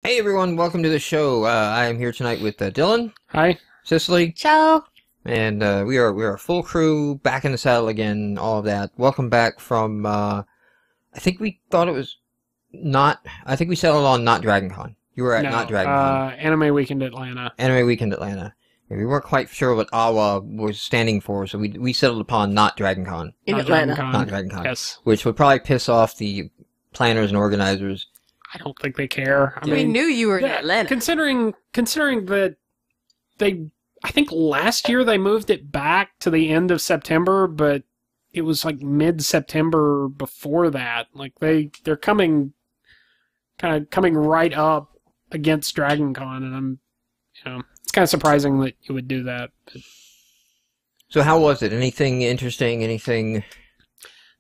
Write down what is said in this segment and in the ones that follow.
Hey everyone, welcome to the show. I am here tonight with Dylan, Hi. Cicely, Ciao. and we are a full crew, back in the saddle again, all of that. Welcome back from, I think we thought it was not, I think we settled on not DragonCon. You were at No, not DragonCon. Anime Weekend Atlanta. Anime Weekend Atlanta. We weren't quite sure what AWA was standing for, so we settled upon not DragonCon. In Not Atlanta. DragonCon. Not DragonCon. Yes. Which would probably piss off the planners and organizers. I don't think they care. We knew you were in yeah, Atlanta. Considering that I think last year they moved it back to the end of September, but it was like mid-September before that. Like they're coming right up against DragonCon, and it's kind of surprising that you would do that. But So how was it? Anything interesting? Anything...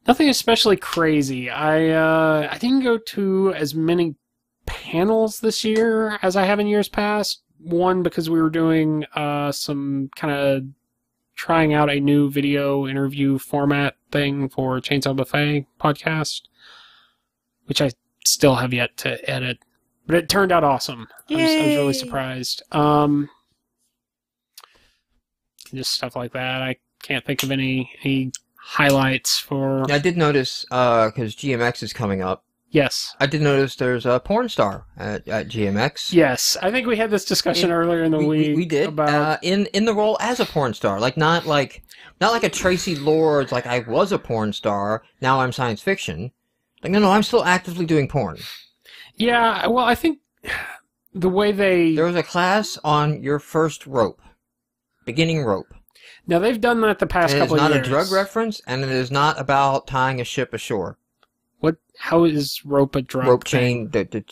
nothing especially crazy. I didn't go to as many panels this year as I have in years past. One, because we were doing some kind of trying out a new video interview format thing for Chainsaw Buffet podcast, which I still have yet to edit. But it turned out awesome. I was really surprised. Just stuff like that. I can't think of any highlights for... I did notice, because GMX is coming up, Yes. I did notice there's a porn star at GMX. Yes. I think we had this discussion earlier in the week. We did. About... in the role as a porn star. Not like a Tracy Lords, like I was a porn star, now I'm science fiction. Like, no, I'm still actively doing porn. Yeah, well, I think the way they... There was a class on your first rope. Beginning rope. Now, they've done that the past couple of years. It is not a drug reference, and it is not about tying a ship ashore. How is rope a drug Rope thing? chain.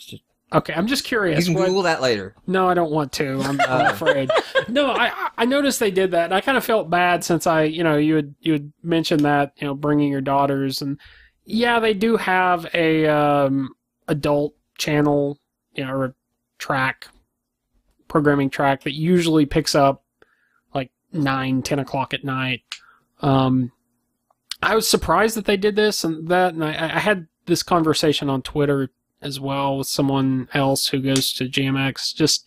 Okay, I'm just curious. You can Google that later. No, I don't want to. I'm afraid. No, I noticed they did that, and I kind of felt bad since you had mentioned that, bringing your daughters, and yeah, they do have a adult channel, or a programming track that usually picks up like 9-10 o'clock at night. I was surprised that they did this and that, and I had this conversation on Twitter as well with someone else who goes to GMX. Just,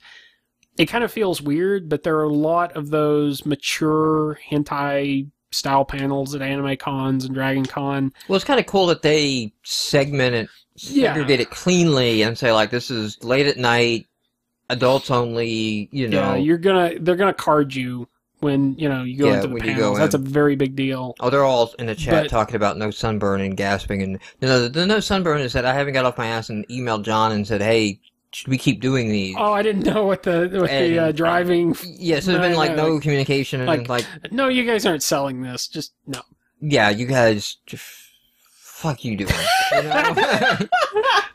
it kind of feels weird, but there are a lot of those mature hentai style panels at anime cons and Dragon Con. Well, it's kind of cool that they segregate it cleanly and say, like, this is late at night, adults only, Yeah, they're gonna card you when, you go into the panels. That's a very big deal. Oh, they're all in the chat talking about no sunburn and gasping. And the no sunburn is that I haven't got off my ass and emailed John and said, hey, should we keep doing these? Oh, I didn't know what the driving... Yeah, so there's been, no communication. And, no, you guys aren't selling this. Just, no. Yeah, you guys... Fuck you doing.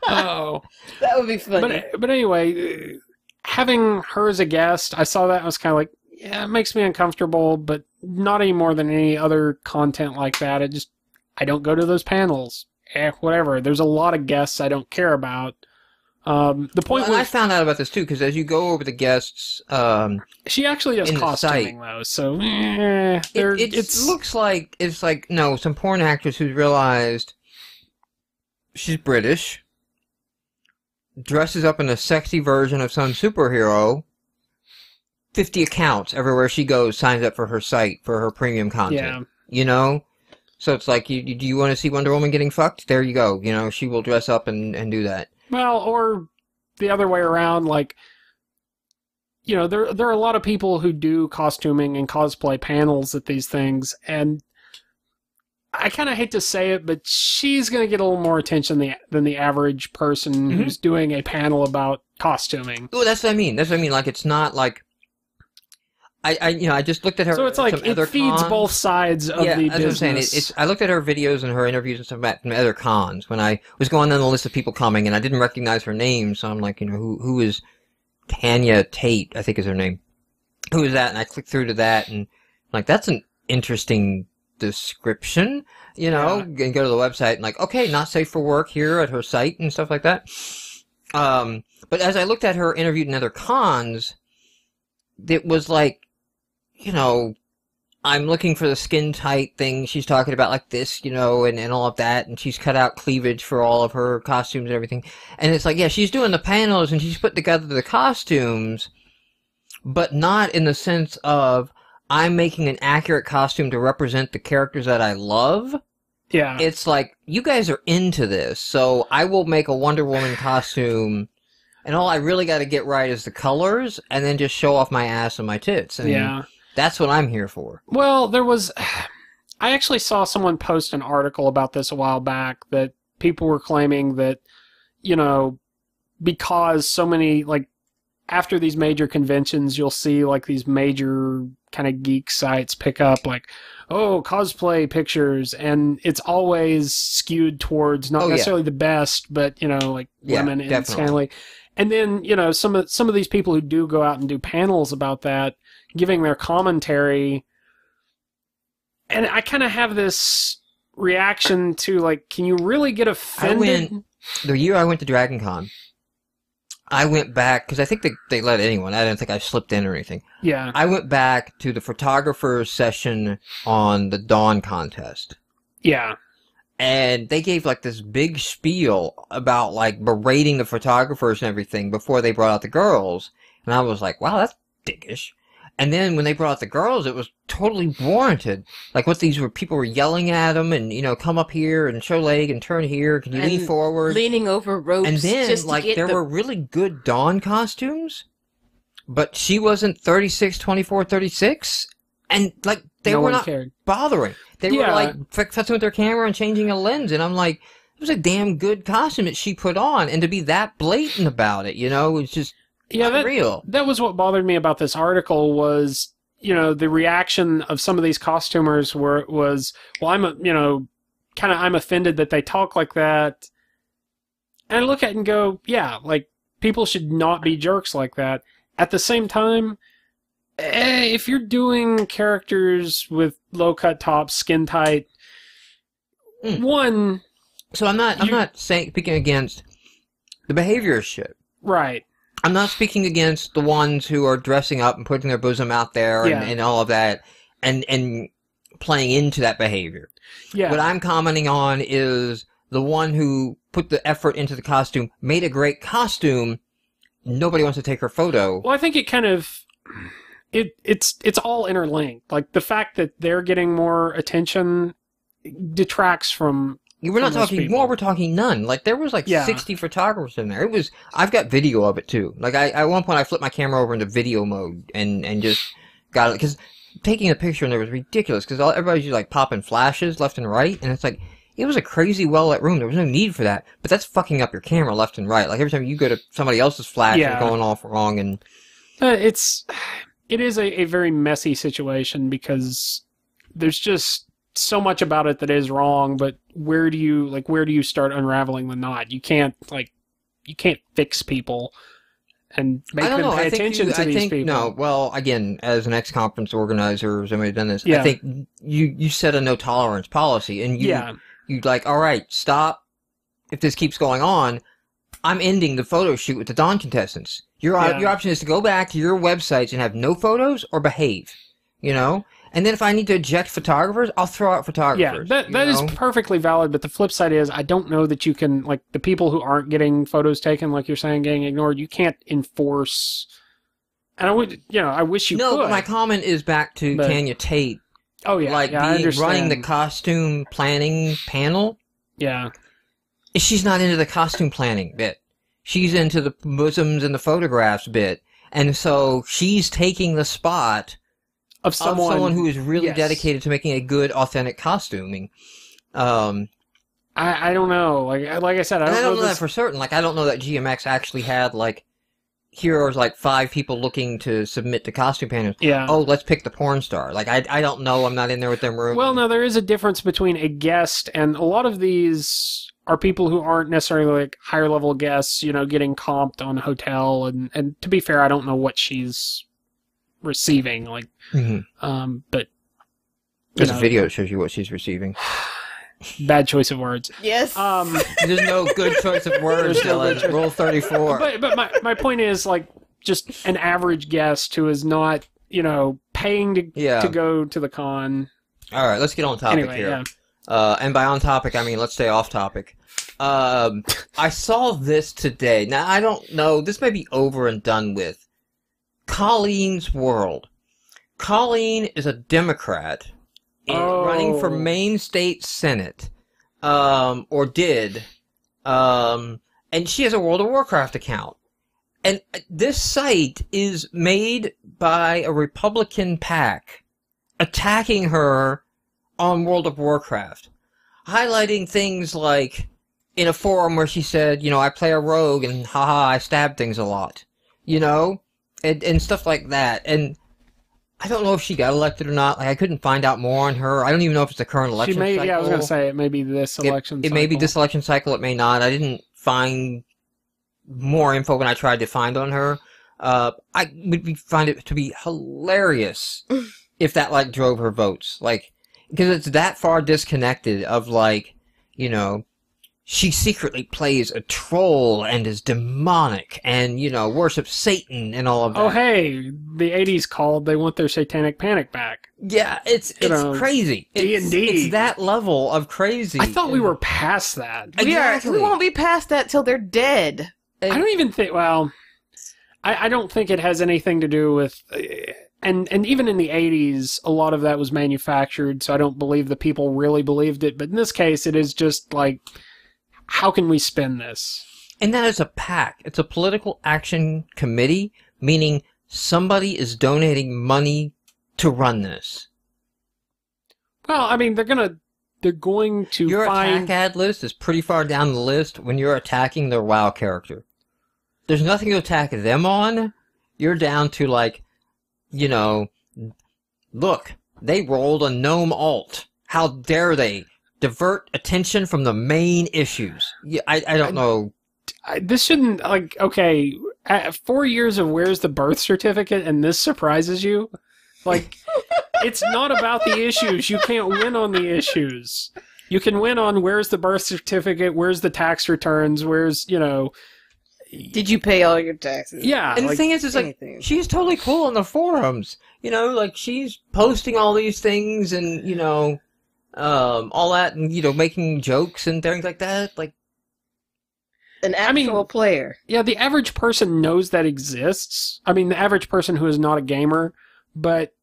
Oh. That would be funny. But anyway, having her as a guest, I saw that and I was kind of like, yeah, it makes me uncomfortable, but not any more than any other content like that. I don't go to those panels. Whatever. There's a lot of guests I don't care about. The point was... I found out about this, too, because as you go over the guests... she actually does costuming, though, so... it looks like... It's like, no, some porn actress who's realized she's British, dresses up in a sexy version of some superhero... 50 accounts everywhere she goes, signs up for her site for her premium content. Yeah. So it's like, do you want to see Wonder Woman getting fucked? There you go. She will dress up and do that. Well, or the other way around, there are a lot of people who do costuming and cosplay panels at these things, and I kind of hate to say it, but she's going to get a little more attention than the average person who's doing a panel about costuming. Oh, that's what I mean. Like, it's not like... I just looked at her. So it's like it feeds both sides of the business. What I'm saying. I looked at her videos and her interviews and stuff from other cons when I was going down the list of people coming, and I didn't recognize her name, so I'm like, who is Tanya Tate? I think is her name. Who is that? And I clicked through to that, and I'm like, that's an interesting description, and go to the website and like, okay, not safe for work here at her site and stuff like that. But as I looked at her interviewed in other cons, it was like, I'm looking for the skin tight thing she's talking about, like this, and all of that, and she's cut out cleavage for all of her costumes and everything. And it's like, yeah, she's doing the panels and she's put together the costumes, but not in the sense of I'm making an accurate costume to represent the characters that I love. Yeah. It's like, you guys are into this, so I will make a Wonder Woman costume, and all I really got to get right is the colors, and then just show off my ass and my tits. And that's what I'm here for. Well, I actually saw someone post an article about this a while back that people were claiming that, because so many, like, after these major conventions, you'll see, like, these major kind of geek sites pick up, like, cosplay pictures, and it's always skewed towards not necessarily the best, but, like, women instantly. And then, some of these people who do go out and do panels about that, giving their commentary, and I kind of have this reaction to, like, can you really get offended? The year I went to Dragon Con, I went back, because I think they let anyone. I didn't think I slipped in or anything. Yeah. I went back to the photographer's session on the Dawn contest. Yeah. And they gave, like, this big spiel about, like, berating the photographers and everything before they brought out the girls. And I was like, wow, that's dickish. And then when they brought out the girls, it was totally warranted. Like, what people were yelling at them and, come up here and show leg and turn here. Can you lean forward? Leaning over ropes. And then, just like, there were really good Dawn costumes, but she wasn't 36, 24, 36. And, like, they were not bothering. They were, like, fussing with their camera and changing a lens. And I'm like, it was a damn good costume that she put on. And to be that blatant about it, it's just... unreal. That was what bothered me about this article was, the reaction of some of these costumers was, well, I'm offended that they talk like that. And I look at it and go, yeah, like, people should not be jerks like that. At the same time, if you're doing characters with low-cut tops, skin tight, one... So I'm not speaking against the behavior of shit. Right. I'm not speaking against the ones who are dressing up and putting their bosom out there and all of that and playing into that behavior. Yeah. What I'm commenting on is the one who put the effort into the costume, made a great costume, nobody wants to take her photo. Well, I think it kind of... It's all interlinked. Like, the fact that they're getting more attention detracts from... We're not talking more, we're talking none. Like, there was like 60 photographers in there. I've got video of it too. Like, at one point I flipped my camera over into video mode and just got it. Because taking a picture in there was ridiculous. Because everybody's just like popping flashes left and right. And it's like, it was a crazy well-lit room. There was no need for that. But that's fucking up your camera left and right. Like, every time you go to somebody else's flash, it's going off wrong. And it is a very messy situation because there's just so much about it that is wrong, but where do you start unraveling the knot? You can't fix people and make them pay attention to these people. No, well, again, as an ex-conference organizer or somebody who's done this, I think you set a no tolerance policy, and you like, all right, stop. If this keeps going on, I'm ending the photo shoot with the Dawn contestants. Your option is to go back to your websites and have no photos or behave, And then if I need to eject photographers, I'll throw out photographers. Yeah, that is perfectly valid, but the flip side is I don't know that you can, like, the people who aren't getting photos taken, like you're saying, getting ignored, you can't enforce... And I wish you could. No, but my comment is back to Tanya Tate. Oh, yeah. Like, running the costume planning panel. Yeah. She's not into the costume planning bit. She's into the bosoms and the photographs bit. And so she's taking the spot... Of someone who is really dedicated to making a good, authentic costuming. I don't know. Like I said, I don't know that for certain. Like, I don't know that GMX actually had, like, here are, like, 5 people looking to submit to costume panels. Yeah. Oh, let's pick the porn star. Like, I don't know. I'm not in there with them room. Well, no, there is a difference between a guest, and a lot of these are people who aren't necessarily, like, higher-level guests, getting comped on a hotel. And to be fair, I don't know what she's... receiving, like, but there's a video that shows you what she's receiving. Bad choice of words. Yes. There's no good choice of words, Dylan. Rule 34. But my point is, like, just an average guest who is not paying to go to the con. All right, let's get on topic Anyway, here. And by on topic, I mean let's stay off topic. I saw this today. Now, I don't know. This may be over and done with. Colleen's World. Colleen is a Democrat running for Maine State Senate, or did, and she has a World of Warcraft account. And this site is made by a Republican PAC attacking her on World of Warcraft, highlighting things like in a forum where she said, I play a rogue and haha, I stab things a lot, and stuff like that. And I don't know if she got elected or not. Like, I couldn't find out more on her. I don't even know if it's the current election cycle. Yeah, I was going to say it may be this election cycle. It may be this election cycle. It may not. I didn't find more info when I tried to find on her. I would find it to be hilarious if that drove her votes, because it's that far disconnected of she secretly plays a troll and is demonic and worships Satan and all of that. Oh hey, the 80s called. They want their satanic panic back. Yeah, it's crazy. D&D. It's that level of crazy. I thought we were past that. Exactly. We won't be past that till they're dead. I don't even think. Well, I don't think it has anything to do with. And even in the 80s, a lot of that was manufactured, so I don't believe the people really believed it. But in this case, it is just how can we spin this? And that is a PAC. It's a political action committee, meaning somebody is donating money to run this. Well, I mean, they're going to Your find... attack ad list is pretty far down the list when you're attacking their WoW character. There's nothing to attack them on. You're down to look, they rolled a gnome alt. How dare they divert attention from the main issues? Yeah, I don't know. This shouldn't, 4 years of where's the birth certificate and this surprises you? It's not about the issues. You can't win on the issues. You can win on where's the birth certificate, where's the tax returns, where's, Did you pay all your taxes? Yeah. And the thing is, she's totally cool on the forums. She's posting all these things and, all that, and, making jokes and things like that. An actual player. Yeah, the average person knows that exists. I mean, the average person who is not a gamer, but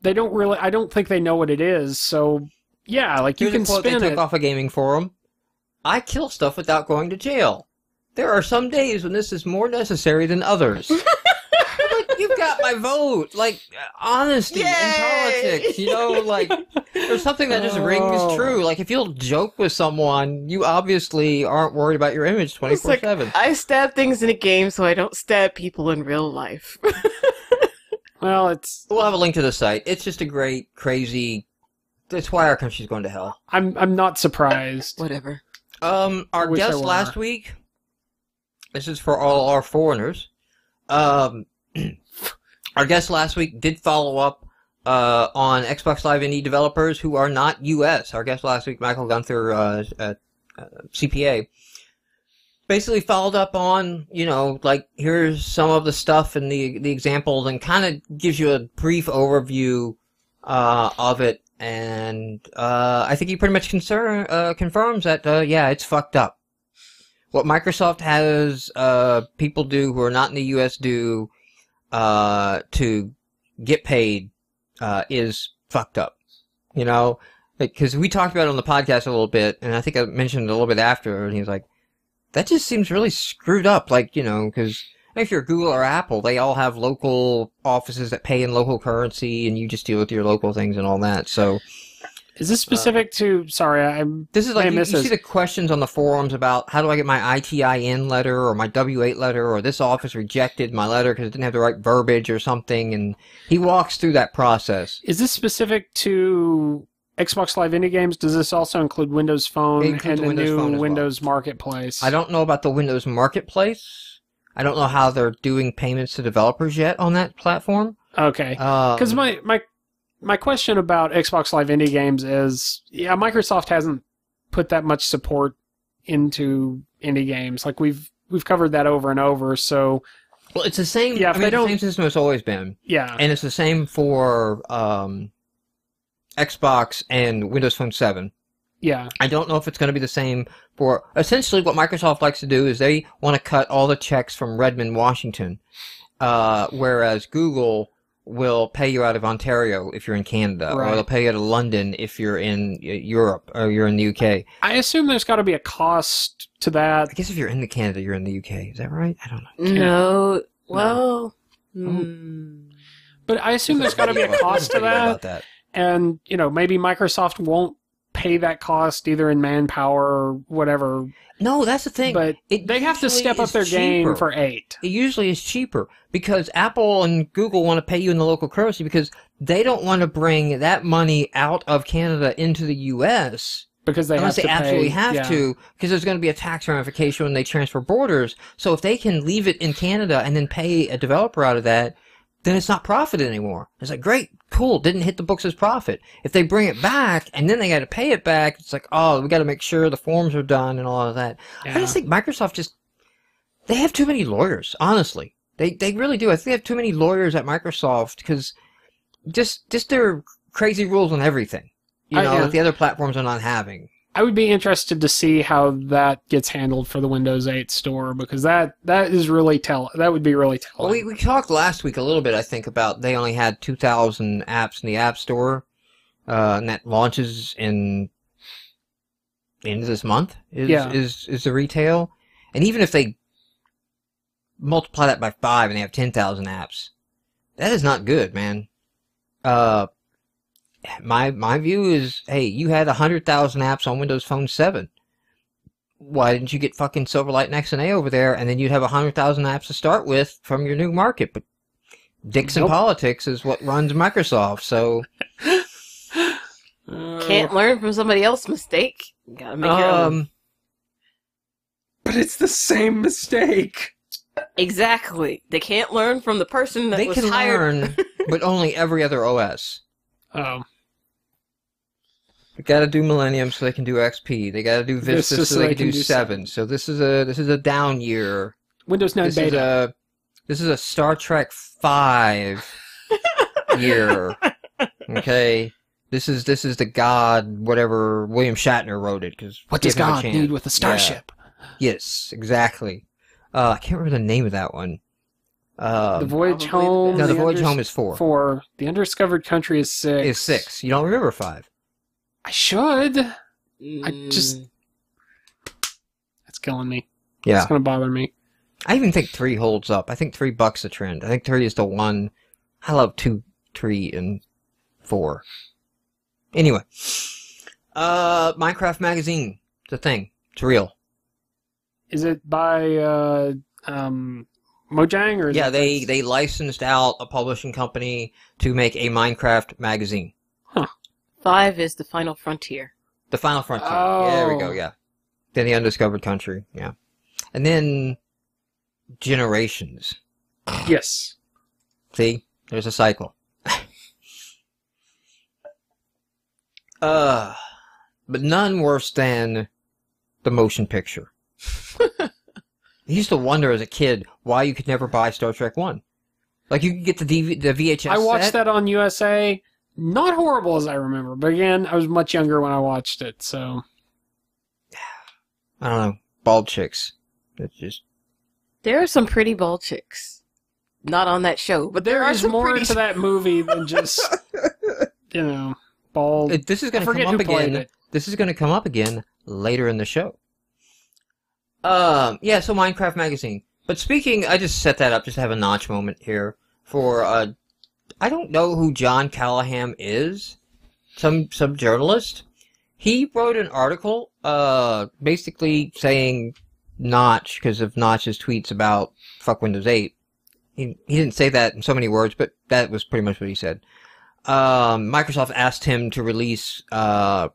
they don't really, I don't think they know what it is. So, yeah, you can spin it. They took off a gaming forum. I kill stuff without going to jail. There are some days when this is more necessary than others. You've got my vote. Honesty in politics. There's something that just rings true. If you'll joke with someone, you obviously aren't worried about your image 24/7. I stab things in a game so I don't stab people in real life. Well, we'll have a link to the site. It's just a great, crazy. That's why our country's going to hell. I'm not surprised. Whatever. Our guest last week. This is for all our foreigners. Our guest last week did follow up on Xbox Live Indie developers who are not U.S. Our guest last week, Michael Gunther, CPA, basically followed up on, here's some of the stuff and the examples, and kind of gives you a brief overview of it. And I think he pretty much confirms that, it's fucked up. What Microsoft has people do who are not in the U.S. do to get paid is fucked up. Because we talked about it on the podcast a little bit, and I think I mentioned it a little bit after, and he was like, that just seems really screwed up. Because if you're Google or Apple, they all have local offices that pay in local currency, and you just deal with your local things and all that. So... Is this specific to... Sorry, this is you see the questions on the forums about how do I get my ITIN letter or my W-8 letter, or this office rejected my letter because it didn't have the right verbiage or something, and he walks through that process. Is this specific to Xbox Live Indie Games? Does this also include Windows Phone and the new Windows Marketplace? I don't know about the Windows Marketplace. I don't know how they're doing payments to developers yet on that platform. Okay. Because my question about Xbox Live Indie Games is, Microsoft hasn't put that much support into indie games. We've covered that over and over, so Well, it's the same. Yeah, I if mean, they it's the don't- same system it's always been, Yeah. and it's the same for Xbox and Windows Phone 7. Yeah. I don't know if it's going to be the same for... Essentially, what Microsoft likes to do is they want to cut all the checks from Redmond, Washington, whereas Google will pay you out of Ontario if you're in Canada, Right. or they'll pay you out of London if you're in Europe, or you're in the UK. I assume there's got to be a cost to that. I guess if you're in Canada, you're in the UK. Is that right? I don't know. No. Well. Oh. But I assume there's got to be a cost to About that. that. And, maybe Microsoft won't pay that cost either in manpower or whatever. No, that's the thing. But It they have to usually step up is their game cheaper. for 8. It usually is cheaper because Apple and Google want to pay you in the local currency because they don't want to bring that money out of Canada into the U.S. Because they unless have they to absolutely pay, have yeah. to, because there's going to be a tax ramification when they transfer borders. So if they can leave it in Canada and then pay a developer out of that, then it's not profit anymore. It's like, great, cool, didn't hit the books as profit. If they bring it back and then they got to pay it back, it's like, oh, we got to make sure the forms are done and all of that. I Yeah. just think Microsoft they have too many lawyers, honestly. They really do. I think they have too many lawyers at Microsoft because just their crazy rules on everything. Yeah. That the other platforms are not having. I would be interested to see how that gets handled for the Windows 8 store because that is really that would be really telling. Well, we talked last week a little bit, I think, about they only had 2,000 apps in the App Store, and that launches in the end of this month is the retail. And even if they multiply that by 5 and they have 10,000 apps, that is not good, man. My view is, hey, you had 100,000 apps on Windows Phone 7. Why didn't you get fucking Silverlight and XNA over there, and then you'd have 100,000 apps to start with from your new market? But dicks and politics is what runs Microsoft, so... Can't learn from somebody else's mistake. Gotta make your own. But it's the same mistake. Exactly. They can't learn from the person that They was can hired. learn, but only every other OS. Oh. They gotta do Millennium so they can do XP. They gotta do Vista so they can do 7. So this is a down year. Windows 9 beta. This is a Star Trek 5 year. Okay? This is the God, whatever, William Shatner wrote it. Cause What does give him a God chance. need with a starship? Yeah. Yes, exactly. I can't remember the name of that one. The Voyage Probably Home. No, the the Voyage Home is 4. 4. The Undiscovered Country is 6. Is 6. You don't remember 5. I should. I Mm. just... That's killing me. Yeah. It's going to bother me. I even think 3 holds up. I think 3 bucks a trend. I think 3 is the one. I love 2, 3, and 4. Anyway. Minecraft Magazine. It's a thing. It's real. Is it by Mojang or is Yeah, it they licensed out a publishing company to make a Minecraft magazine. 5 is the final frontier. The Final Frontier. Oh. There we go, yeah. Then the Undiscovered Country, yeah. And then Generations. Yes. See? There's a cycle. But none worse than the motion picture. I used to wonder as a kid why you could never buy Star Trek 1. Like, you could get the VHS I watched set. that on USA. Not horrible as I remember, but again, I was much younger when I watched it, so... I don't know. Bald chicks. It's just... There are some pretty bald chicks. Not on that show, but there are is some more pretty... to that movie than just, bald... This is going to I forget come up who played again. it. This is going to come up again later in the show. Yeah, so Minecraft Magazine. But speaking, I just set that up just to have a notch moment here for, I don't know who John Callaham is. Some journalist. He wrote an article, basically saying Notch, because of Notch's tweets about fuck Windows 8. He didn't say that in so many words, but that was pretty much what he said. Microsoft asked him to release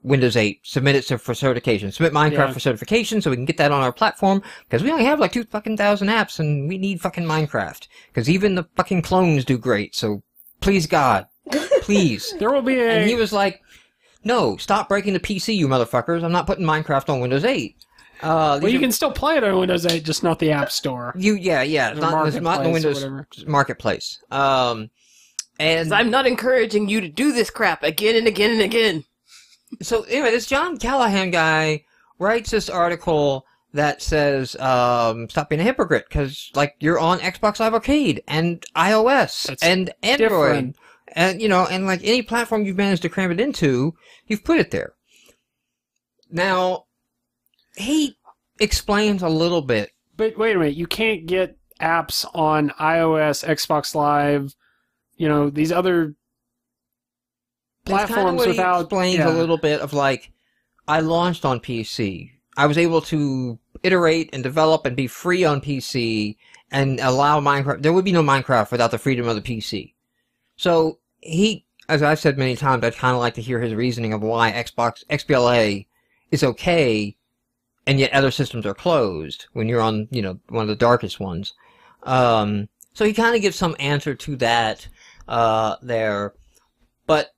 Windows 8, submit it for certification, submit Minecraft for certification, so we can get that on our platform, because we only have like 2,000 apps, and we need fucking Minecraft, because even the fucking clones do great. So please God, please. There will be a... And he was like, "No, stop breaking the PC, you motherfuckers! I'm not putting Minecraft on Windows 8." Well, you can still play it on Windows 8, just not the App Store. Yeah. It's not in the Windows Marketplace. And I'm not encouraging you to do this crap again and again and again. So anyway, this John Callaham guy writes this article that says, stop being a hypocrite, because, like, you're on Xbox Live Arcade and iOS and Android. Different. And, and like any platform you've managed to cram it into, you've put it there. Now, he explains a little bit. But wait a minute, you can't get apps on iOS, Xbox Live, these other platforms without... He explains a little bit of, like, I launched on PC. I was able to iterate and develop and be free on PC and allow Minecraft. There would be no Minecraft without the freedom of the PC. So he, as I've said many times, I'd kind of like to hear his reasoning of why XBLA is okay, and yet other systems are closed when you're on, one of the darkest ones. So he kind of gives some answer to that there, but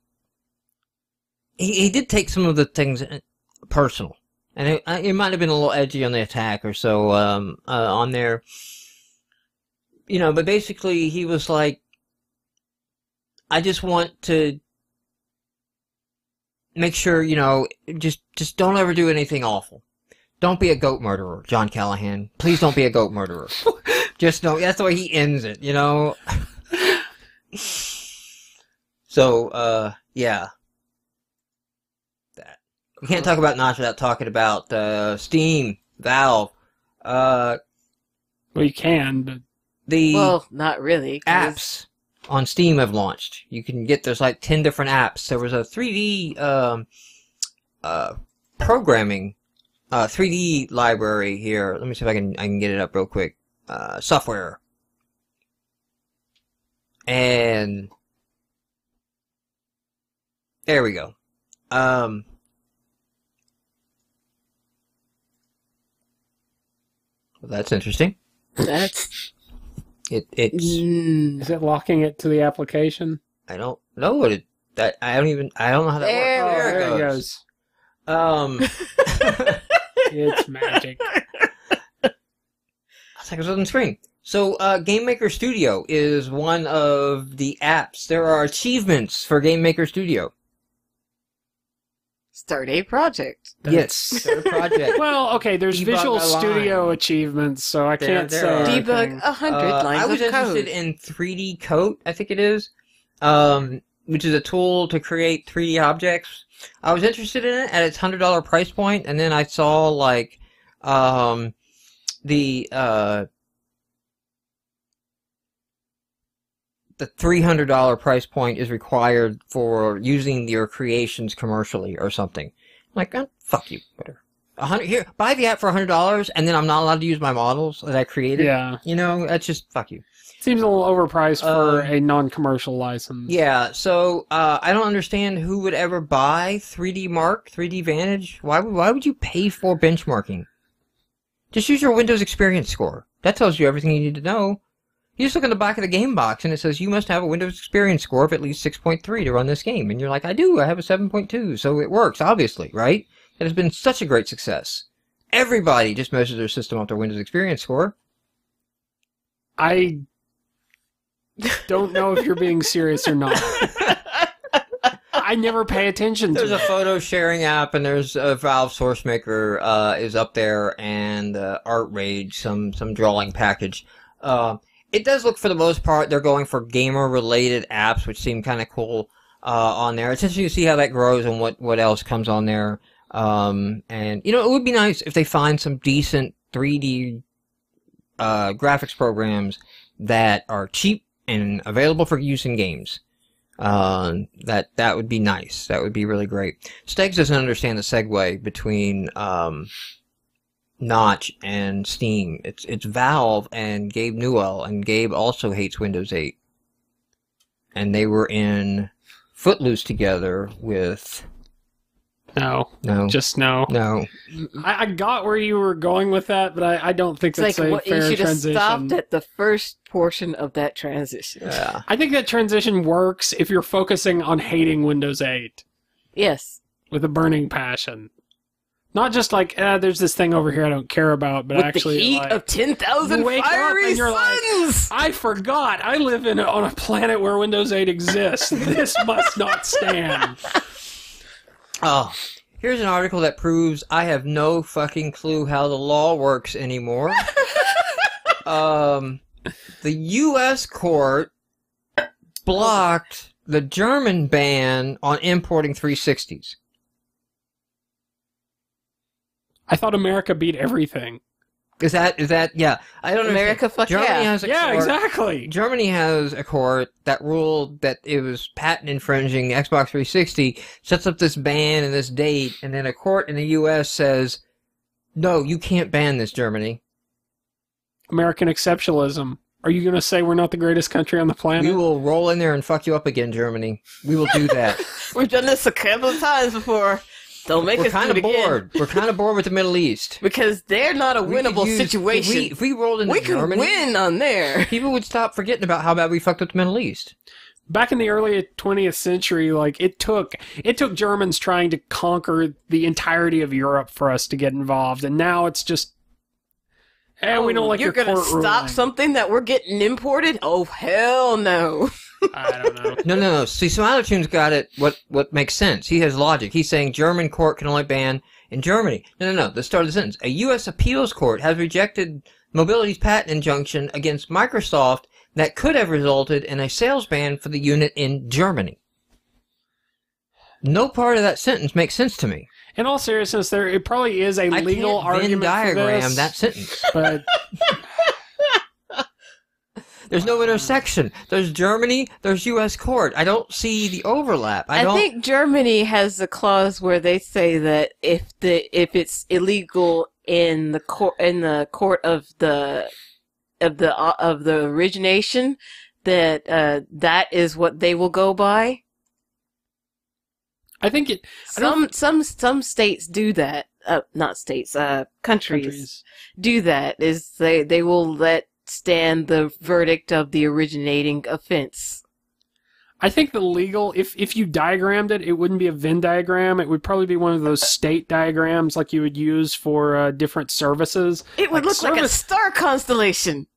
he did take some of the things personal, and it might have been a little edgy on the attack or so on there, but basically he was like, I just want to make sure, just don't ever do anything awful. Don't be a goat murderer, John Callaham. Please don't be a goat murderer. Just don't. That's the way he ends it, So, yeah. That. You can't talk about Notch without talking about Steam, Valve. Well, you can, but... Well, not really. Apps on Steam have launched. You can get, there's like 10 different apps. There was a 3D programming 3D library here. Let me see if I can get it up real quick. Software. And there we go. Well, that's interesting. It's Is it locking it to the application? I don't know what it. I don't know how that works. There it goes. It's magic. I was like, it was on the screen. So, Game Maker Studio is one of the apps. There are achievements for Game Maker Studio. Start a project. Yes, start a project. Well, okay, there's Debug Visual a line. Studio achievements, so I can't say are. anything. Debug 100 lines I was of code. interested in 3D Coat, I think it is, which is a tool to create 3D objects. I was interested in it at its $100 price point, and then I saw, like, the $300 price point is required for using your creations commercially or something. I'm like, oh, fuck you, whatever. Here, buy the app for $100, and then I'm not allowed to use my models that I created. Yeah. That's just fuck you. Seems a little overpriced for a non-commercial license. Yeah, so I don't understand who would ever buy 3D Mark, 3D Vantage. Why would you pay for benchmarking? Just use your Windows Experience score. That tells you everything you need to know. You just look in the back of the game box, and it says you must have a Windows Experience score of at least 6.3 to run this game. And you're like, I do. I have a 7.2, so it works, obviously, right? It has been such a great success. Everybody just measures their system off their Windows Experience score. I don't know if you're being serious or not. I never pay attention to There's it. a photo sharing app, and there's a Valve Source Maker is up there, and Art Rage, some drawing package. It does look, for the most part, they're going for gamer-related apps, which seem kind of cool on there. It's interesting to see how that grows and what else comes on there. And, it would be nice if they find some decent 3D graphics programs that are cheap and available for use in games. That would be nice. That would be really great. Stegs doesn't understand the segue between Notch and Steam. It's Valve and Gabe Newell, and Gabe also hates Windows 8. And they were in Footloose together with... No. Just no. No. I got where you were going with that, but I don't think that's a fair you should have transition. stopped at the first portion of that transition. Yeah. I think that transition works if you're focusing on hating Windows 8. Yes. With a burning passion. Not just like, there's this thing over here I don't care about, but With actually, the heat like, of 10,000 you wake up fiery and you're suns! like, I forgot. I live on a planet where Windows 8 exists. This must not stand. Oh, here's an article that proves I have no fucking clue how the law works anymore. The U.S. court blocked the German ban on importing 360s. I thought America beat everything. Is that, yeah. I don't know. America, fuck Germany yeah. has a Yeah, court. exactly. Germany has a court that ruled that it was patent infringing Xbox 360, sets up this ban and this date, and then a court in the U.S. says, no, you can't ban this, Germany. American exceptionalism. Are you going to say we're not the greatest country on the planet? We will roll in there and fuck you up again, Germany. We will do that. We've done this a couple of times before. Don't make We're us kind do of it again. bored. We're kind of bored with the Middle East. Because they're not a We could winnable use- situation. If we rolled into We could Germany, win on there. people would stop forgetting about how bad we fucked up the Middle East. Back in the early 20th century, like it took Germans trying to conquer the entirety of Europe for us to get involved, and now it's just, we don't like You're your gonna court stop ruling. something that we're getting imported? Oh, hell no. I don't know. No. See, Smilertune's got it. What makes sense? He has logic. He's saying German court can only ban in Germany. No. The start of the sentence. A U.S. appeals court has rejected Mobility's patent injunction against Microsoft that could have resulted in a sales ban for the unit in Germany. No part of that sentence makes sense to me. In all seriousness, it probably is a I legal can't Venn argument diagram for this, that sentence. but There's no intersection. There's Germany. There's U.S. court. I don't see the overlap. I think Germany has a clause where they say that if it's illegal in the court of the origination, that that is what they will go by. I think Some states do that. Not states. Countries do that. Is they will let stand the verdict of the originating offense. I think the legal, if you diagrammed it, it wouldn't be a Venn diagram. It would probably be one of those state diagrams like you would use for different services. It would look like a star constellation.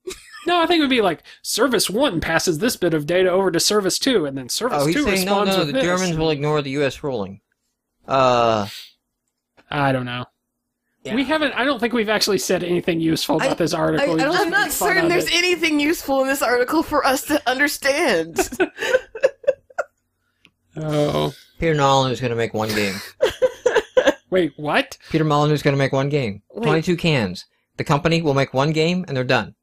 No, I think it would be like Service 1 passes this bit of data over to Service 2, and then Service 2 he's saying responds no. with The this. Germans will ignore the U.S. ruling. I don't know. Yeah. I don't think we've actually said anything useful about this article. We've just I'm not made fun certain of there's it. anything useful in this article for us to understand. Oh. Peter Molyneux's going to make one game. Wait, what? Peter Molyneux's going to make one game. Wait. 22 cans. The company will make one game, and they're done.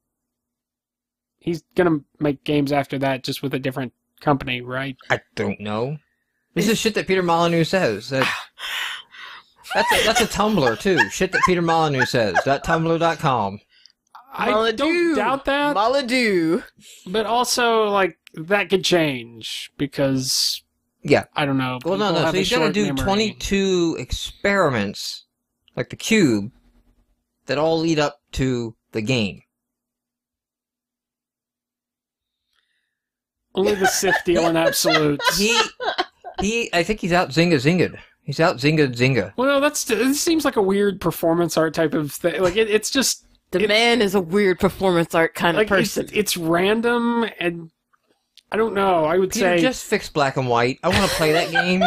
He's gonna make games after that just with a different company, right? I don't know. This is shit that Peter Molyneux says. That's a Tumblr, too. Shit that Peter Molyneux says. .tumblr.com. I don't doubt that, Molyneux. but also, like, that could change, because, Yeah. I don't know. Well, no. people So have a he's going to short do memory. 22 experiments, like the cube, that all lead up to the game. Only the Sith deal in absolutes. I think he's out Zinga'd. He's out Zinga'd. Well, it seems like a weird performance art type of thing. Like, it's just... The man is a weird performance art kind like of person. It's random, and I don't know. I would Peter, say just fix black and white. I want to play that game.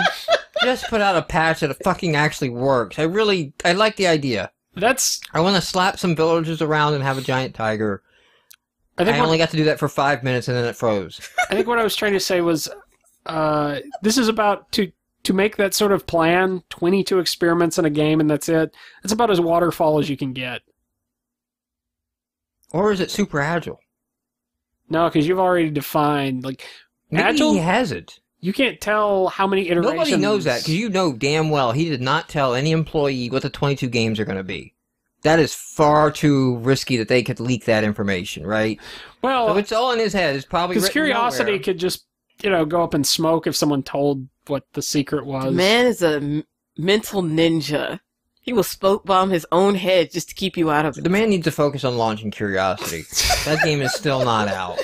Just put out a patch that fucking actually works. I like the idea. I want to slap some villagers around and have a giant tiger. I only got to do that for 5 minutes and then it froze. I think what I was trying to say was, this is about to make that sort of plan, 22 experiments in a game and that's it. It's about as waterfall as you can get. Or is it super agile? No, because you've already defined, like, Maybe agile. he has it. You can't tell how many iterations. Nobody knows that, because you know damn well he did not tell any employee what the 22 games are going to be. That is far too risky that they could leak that information, right? Well, so it's all in his head. It's probably because written curiosity nowhere. could just, go up and smoke if someone told what the secret was. The man is a mental ninja. He will smoke bomb his own head just to keep you out of it. The man needs to focus on launching Curiosity. That game is still not out.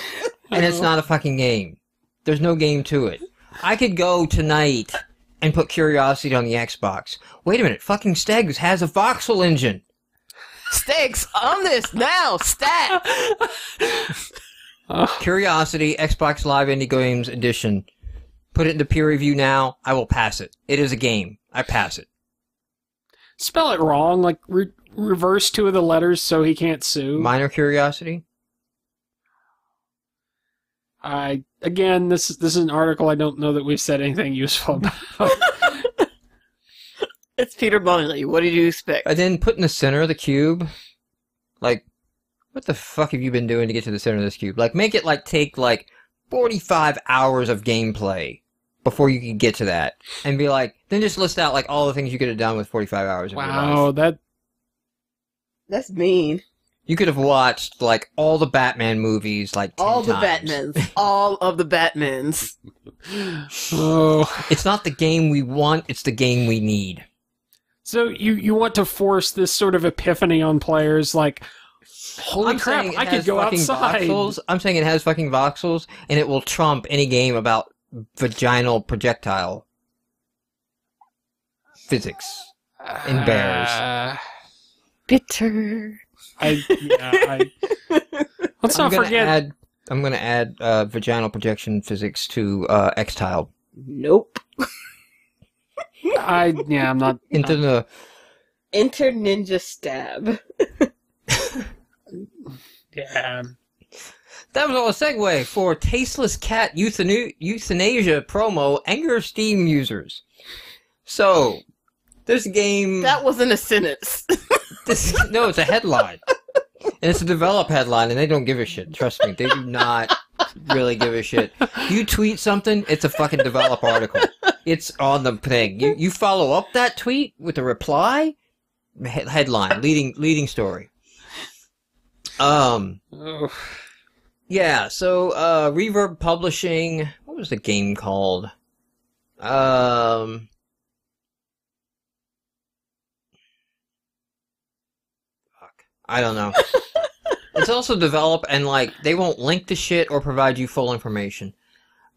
And it's not a fucking game. There's no game to it. I could go tonight and put Curiosity on the Xbox. Wait a minute, fucking Stegs has a voxel engine. Stegs, on this now, stat! Curiosity, Xbox Live Indie Games Edition. Put it into peer review now. I will pass it. It is a game. I pass it. Spell it wrong, like reverse 2 of the letters so he can't sue. Minor Curiosity? Again, this is an article I don't know that we've said anything useful about. It's Peter Molyneux. What did you expect? And then put in the center of the cube. Like, what the fuck have you been doing to get to the center of this cube? Like, make it, like, take, like, 45 hours of gameplay before you can get to that. And be like, then just list out, like, all the things you could have done with 45 hours of your life. Wow, that's mean. You could have watched, like, all the Batman movies, like, 10 all the times. Batmans. All of the Batmans. Oh. It's not the game we want, it's the game we need. So you want to force this sort of epiphany on players, like, holy crap, I could go outside. Voxels. I'm saying it has fucking voxels, and it will trump any game about vaginal projectile physics in bears. Bitter. Let's not forget. I'm going to add vaginal projection physics to X-Tile. Nope. I'm not. Into the... Enter Ninja Stab. Yeah. That was all a segue for Tasteless Cat Euthanasia promo anger Steam users. So, this game... That wasn't a sentence. No, it's a headline. And it's a develop headline, and they don't give a shit. Trust me, they do not really give a shit. You tweet something, it's a fucking develop article. It's on the thing. You follow up that tweet with a reply, headline, leading story. Yeah, so, Reverb Publishing, what was the game called? Fuck. I don't know. It's also develop, and, like, they won't link to shit or provide you full information.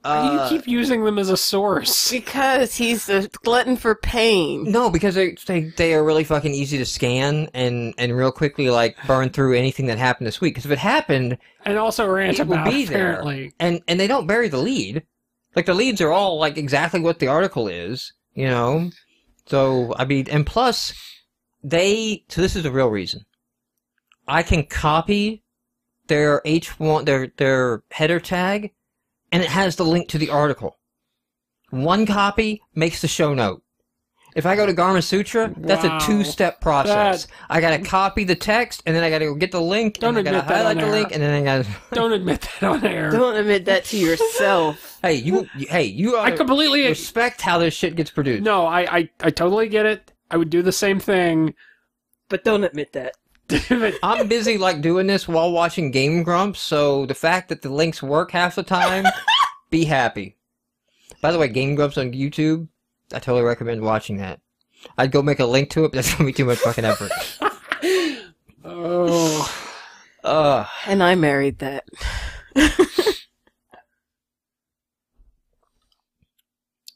Why do you keep using them as a source? Because he's a glutton for pain. No, because they are really fucking easy to scan and real quickly, like, burn through anything that happened this week. Because if it happened... And also rant about, be apparently. There. And they don't bury the lead. Like, the leads are all, like, exactly what the article is, you know? So, I mean, and plus, so this is the real reason. I can copy their H1, their header tag, and it has the link to the article. One copy makes the show note. If I go to Garma Sutra, that's a 2-step process. I gotta copy the text, and then I gotta go get the link, and I gotta highlight the link, and then I gotta... Don't admit that on air. Don't admit that to yourself. Hey, you I completely respect how this shit gets produced. No, I totally get it. I would do the same thing. But don't admit that. I'm busy, like, doing this while watching Game Grumps, so the fact that the links work half the time, be happy. By the way, Game Grumps on YouTube, I totally recommend watching that. I'd go make a link to it, but that's gonna be too much fucking effort. And I married that.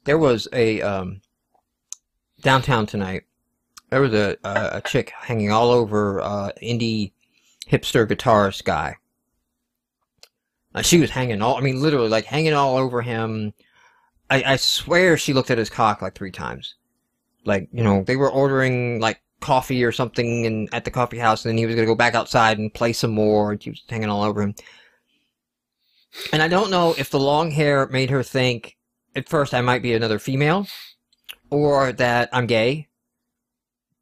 There was a, downtown tonight, there was a chick hanging all over indie hipster guitarist guy. She was literally, like, hanging all over him. I swear she looked at his cock like 3 times. Like, you know, they were ordering, like, coffee or something at the coffee house, and then he was going to go back outside and play some more, and she was hanging all over him. And I don't know if the long hair made her think, at first, I might be another female, or that I'm gay.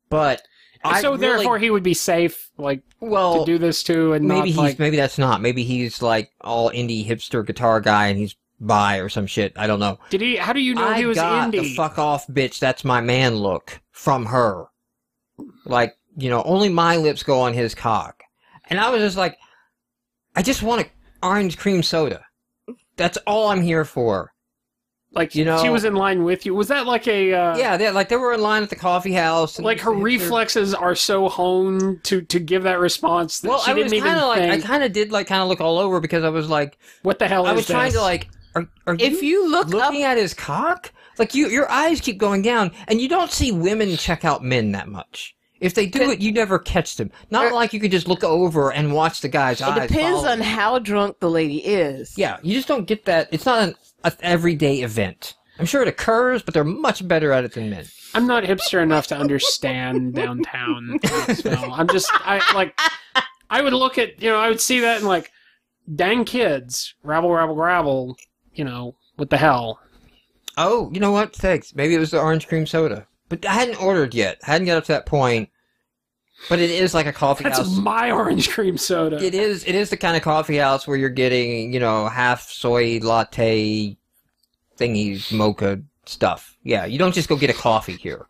But therefore he would be safe, like, to do this too, and maybe not, maybe that's not. Maybe he's like all indie hipster guitar guy, and he's bi or some shit. I don't know. How do you know he was indie? I got the fuck off, bitch. That's my man look from her. Like, you know, only my lips go on his cock, and I was just like, I just want an orange cream soda. That's all I'm here for. Like, you know, she was in line with you. Was that like a... Yeah, they were in line at the coffee house. And like, her reflexes are so honed to give that response that she didn't even think. I kind of did, like, kind of look all over because I was like... What the hell is this? I was trying to, like... If you look looking at his cock? Like your eyes keep going down, and you don't see women check out men that much. If they do it, you never catch them. Not like you could just look over and watch the guy's eyes. It depends on how drunk the lady is. Yeah, you just don't get that. It's not an everyday event. I'm sure it occurs, but they're much better at it than men. I'm not hipster enough to understand downtown smell. I would look at, I would see that and like, dang kids, rabble, rabble, rabble, what the hell? Oh, you know what? Thanks. Maybe it was the orange cream soda. But I hadn't ordered yet. I hadn't got up to that point. But it is like a coffee house. That's my orange cream soda. It is the kind of coffee house where you're getting, half soy latte thingies, mocha stuff. Yeah, you don't just go get a coffee here.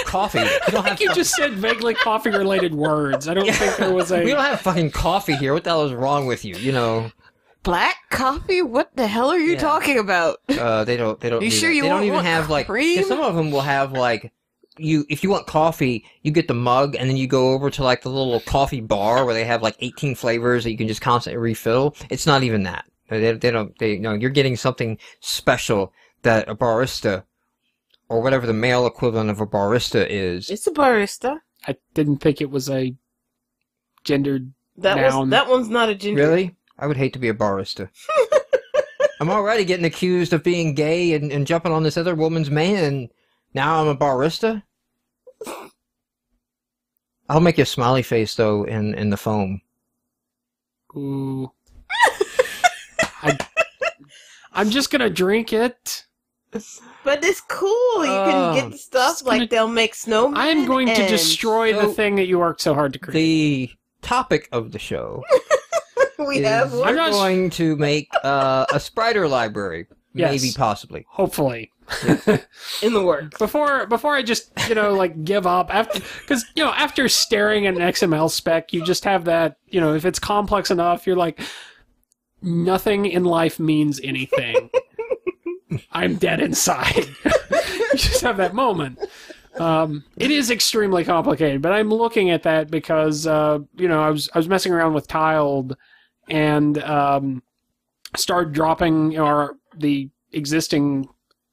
Coffee. You don't have you just said vaguely coffee-related words. I don't think there was a... We don't have fucking coffee here. What the hell is wrong with you, Black coffee? What the hell are you talking about? They don't You do sure that. you They don't won't even want have like cream? some of them will have like if you want coffee, you get the mug and then you go over to like the little coffee bar where they have like 18 flavors that you can just constantly refill. It's not even that. You're getting something special that a barista or whatever the male equivalent of a barista is. It's a barista. I didn't think it was a gendered noun. That one's not a gender. Really? I would hate to be a barista. I'm already getting accused of being gay and jumping on this other woman's man. Now I'm a barista? I'll make you a smiley face, though, in the foam. Ooh. I'm just gonna drink it. But it's cool. You can get the stuff like they'll make snowmen. I'm going to destroy the thing that you worked so hard to create. The topic of the show we're going to make a Sprider library. Yes. Maybe, possibly. Hopefully. in the works. Before I just, give up. Because, after staring at an XML spec, you just have that, if it's complex enough, you're like, nothing in life means anything. I'm dead inside. You just have that moment. It is extremely complicated, but I'm looking at that because, I was messing around with Tiled and started dropping the existing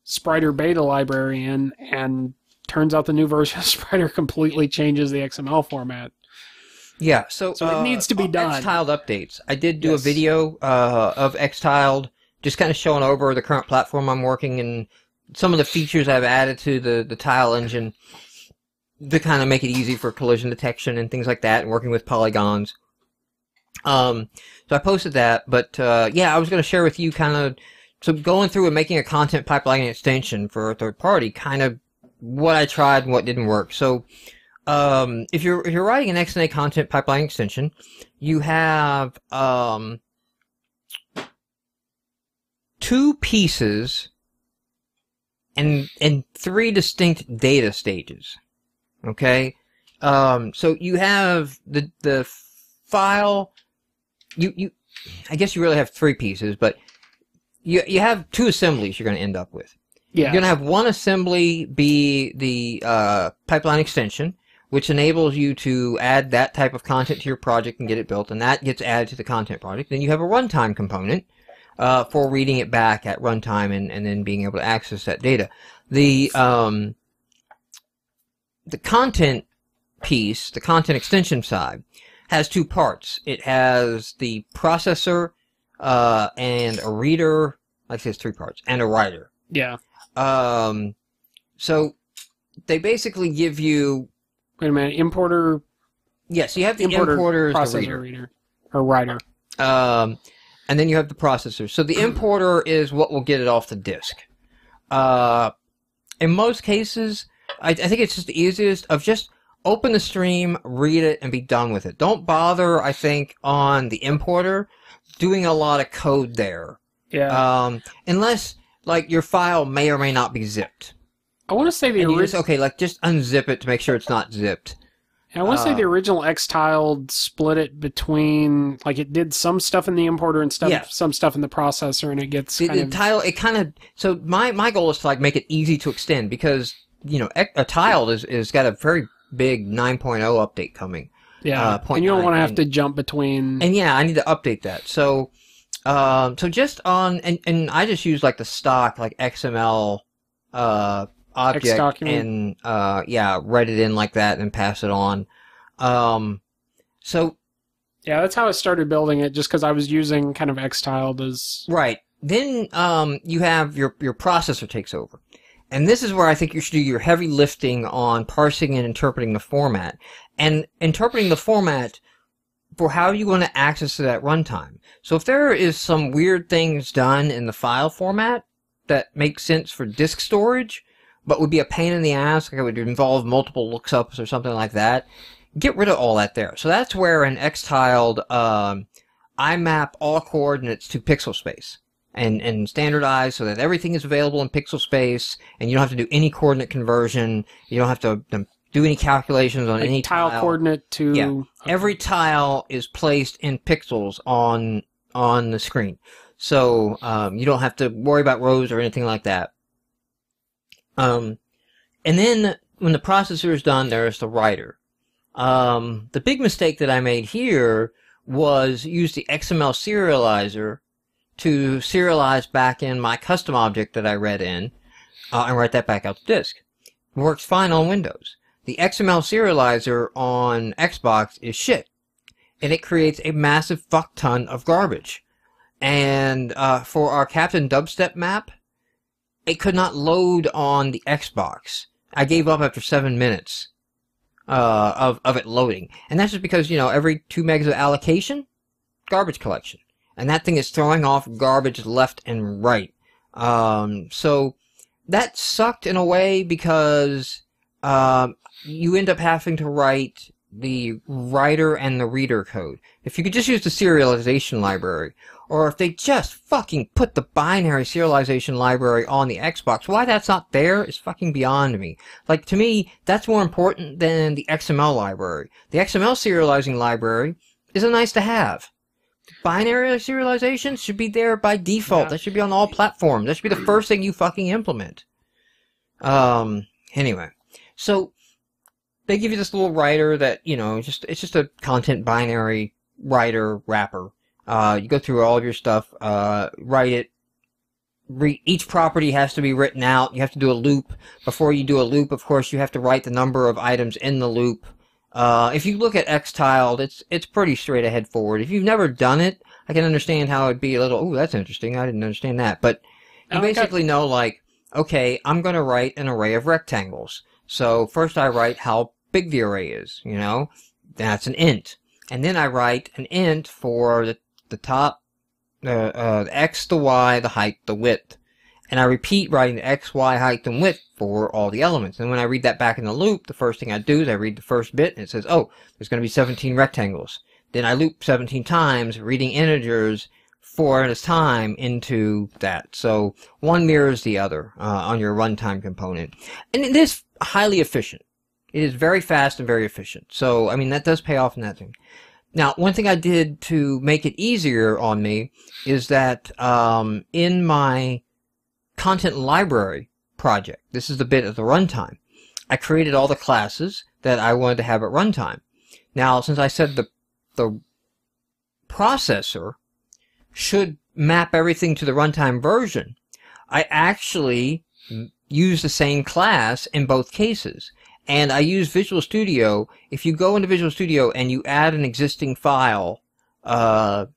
Sprider beta library in, and turns out the new version of Sprider completely changes the XML format. Yeah, so it needs to be done. Xtiled updates. I did do a video of Xtiled, just kind of showing over the current platform I'm working and some of the features I've added to the tile engine to kind of make it easy for collision detection and things like that, and working with polygons. So I posted that, but I was going to share with you so going through and making a content pipeline extension for a third party, kind of what I tried and what didn't work. So if you're writing an XNA content pipeline extension, you have two pieces and three distinct data stages. Okay? So you have the file, I guess you really have three pieces, but you have two assemblies you're going to end up with. Yeah. You're going to have one assembly be the pipeline extension, which enables you to add that type of content to your project and get it built, and that gets added to the content project. Then you have a runtime component for reading it back at runtime and then being able to access that data. The content piece, the content extension side, has two parts. It has the processor and a reader. Like I said, it's three parts, and a writer. Yeah. So they basically give you... Wait a minute, importer... Yes, you have the importer as the reader. Or writer. And then you have the processor. So the importer is what will get it off the disk. In most cases, I think it's just the easiest of just open the stream, read it, and be done with it. Don't bother, I think, on the importer doing a lot of code there. Yeah. Unless, like, your file may or may not be zipped. I want to say the original... just unzip it to make sure it's not zipped. I want to say the original Xtiled split it between, like, it did some stuff in the importer and some stuff in the processor, and it gets So my goal is to, like, make it easy to extend, because, a Tiled is got a very big 9.0 update coming. Yeah, and you don't want to have to jump between... And yeah, I need to update that. So just on... And I just use, like, the stock, like, XML object document. and yeah, write it in like that and pass it on. So yeah, that's how I started building it, just because I was using kind of Xtiled as right. Then you have your processor takes over. And this is where I think you should do your heavy lifting on parsing and interpreting the format. And interpreting the format for how you want to access that runtime. So if there is some weird things done in the file format that makes sense for disk storage, but would be a pain in the ass, like it would involve multiple lookups or something like that, get rid of all that there. So that's where in Xtiled, I map all coordinates to pixel space. And standardize so that everything is available in pixel space, and you don't have to do any coordinate conversion. You don't have to do any calculations on any tile coordinate to... Yeah. Okay. Every tile is placed in pixels on the screen. So you don't have to worry about rows or anything like that. And then when the processor is done, there's the writer. The big mistake that I made here was use the XML serializer to serialize back in my custom object that I read in, and write that back out to disk. It works fine on Windows. The XML serializer on Xbox is shit, and it creates a massive fuck ton of garbage. And for our Captain Dubstep map, it could not load on the Xbox. I gave up after 7 minutes of it loading, and that's just because, you know, every 2 megs of allocation, garbage collection. And that thing is throwing off garbage left and right. So that sucked in a way because you end up having to write the writer and the reader code. If you could just use the serialization library, or if they just fucking put the binary serialization library on the Xbox, why that's not there is fucking beyond me. Like, to me, that's more important than the XML library. The XML serializing library is a nice to have. Binary serialization should be there by default. Yeah. That should be on all platforms. That should be the first thing you fucking implement. Anyway. So, they give you this little writer that, you know, it's just a content binary writer wrapper. You go through all of your stuff, write it. Each property has to be written out. You have to do a loop. Before you do a loop, of course, you have to write the number of items in the loop. If you look at Xtiled, it's pretty straight ahead forward. If you've never done it, I can understand how it'd be a little, ooh, that's interesting. I didn't understand that. But you basically know, like, okay, I'm going to write an array of rectangles. So first I write how big the array is, you know? That's an int. And then I write an int for the top, the x, the y, the height, the width. And I repeat writing the x, y, height, and width for all the elements. And when I read that back in the loop, the first thing I do is I read the first bit, and it says, oh, there's going to be 17 rectangles. Then I loop 17 times, reading integers 4 at a time into that. So one mirrors the other on your runtime component. And it is highly efficient. It is very fast and very efficient. So, I mean, that does pay off in that thing. Now, one thing I did to make it easier on me is that in my content library project, this is the bit at the runtime, I created all the classes that I wanted to have at runtime. Now, since I said the processor should map everything to the runtime version, I actually use the same class in both cases. And I use Visual Studio. If you go into Visual Studio and you add an existing file to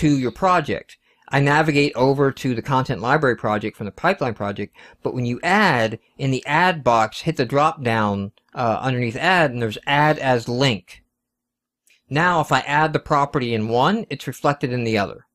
your project, I navigate over to the content library project from the pipeline project, but when you add, in the add box, hit the drop down underneath add, and there's add as link. Now if I add the property in one, it's reflected in the other.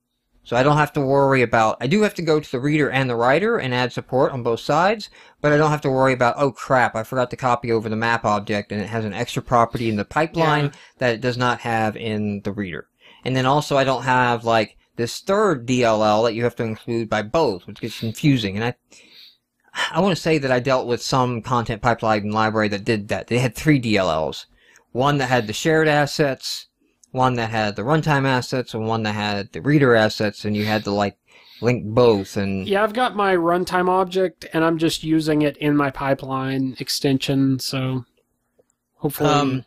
So I don't have to worry about, I do have to go to the reader and the writer and add support on both sides, but I don't have to worry about, oh crap, I forgot to copy over the map object and it has an extra property in the pipeline that it does not have in the reader. And then also I don't have like this third DLL that you have to include by both, which gets confusing. And I want to say that I dealt with some content pipeline library that did that. They had 3 DLLs. One that had the shared assets, one that had the runtime assets, and one that had the reader assets, and you had to like link both. And yeah, I've got my runtime object, and I'm just using it in my pipeline extension. So hopefully,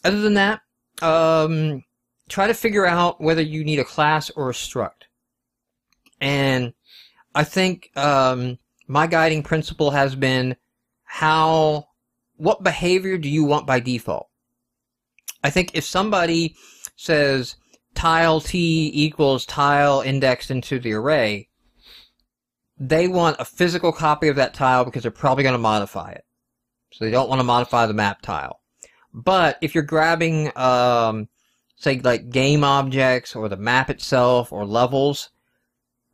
other than that, try to figure out whether you need a class or a struct. And I think my guiding principle has been what behavior do you want by default? I think if somebody says tile T equals tile indexed into the array, they want a physical copy of that tile because they're probably going to modify it. So they don't want to modify the map tile. But if you're grabbing, say, like game objects or the map itself or levels,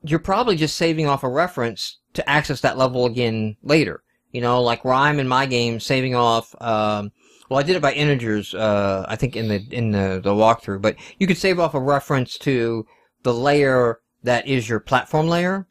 you're probably just saving off a reference to access that level again later. You know, like where I'm in my game saving off, well, I did it by integers, I think in the walkthrough, but you could save off a reference to the layer that is your platform layer.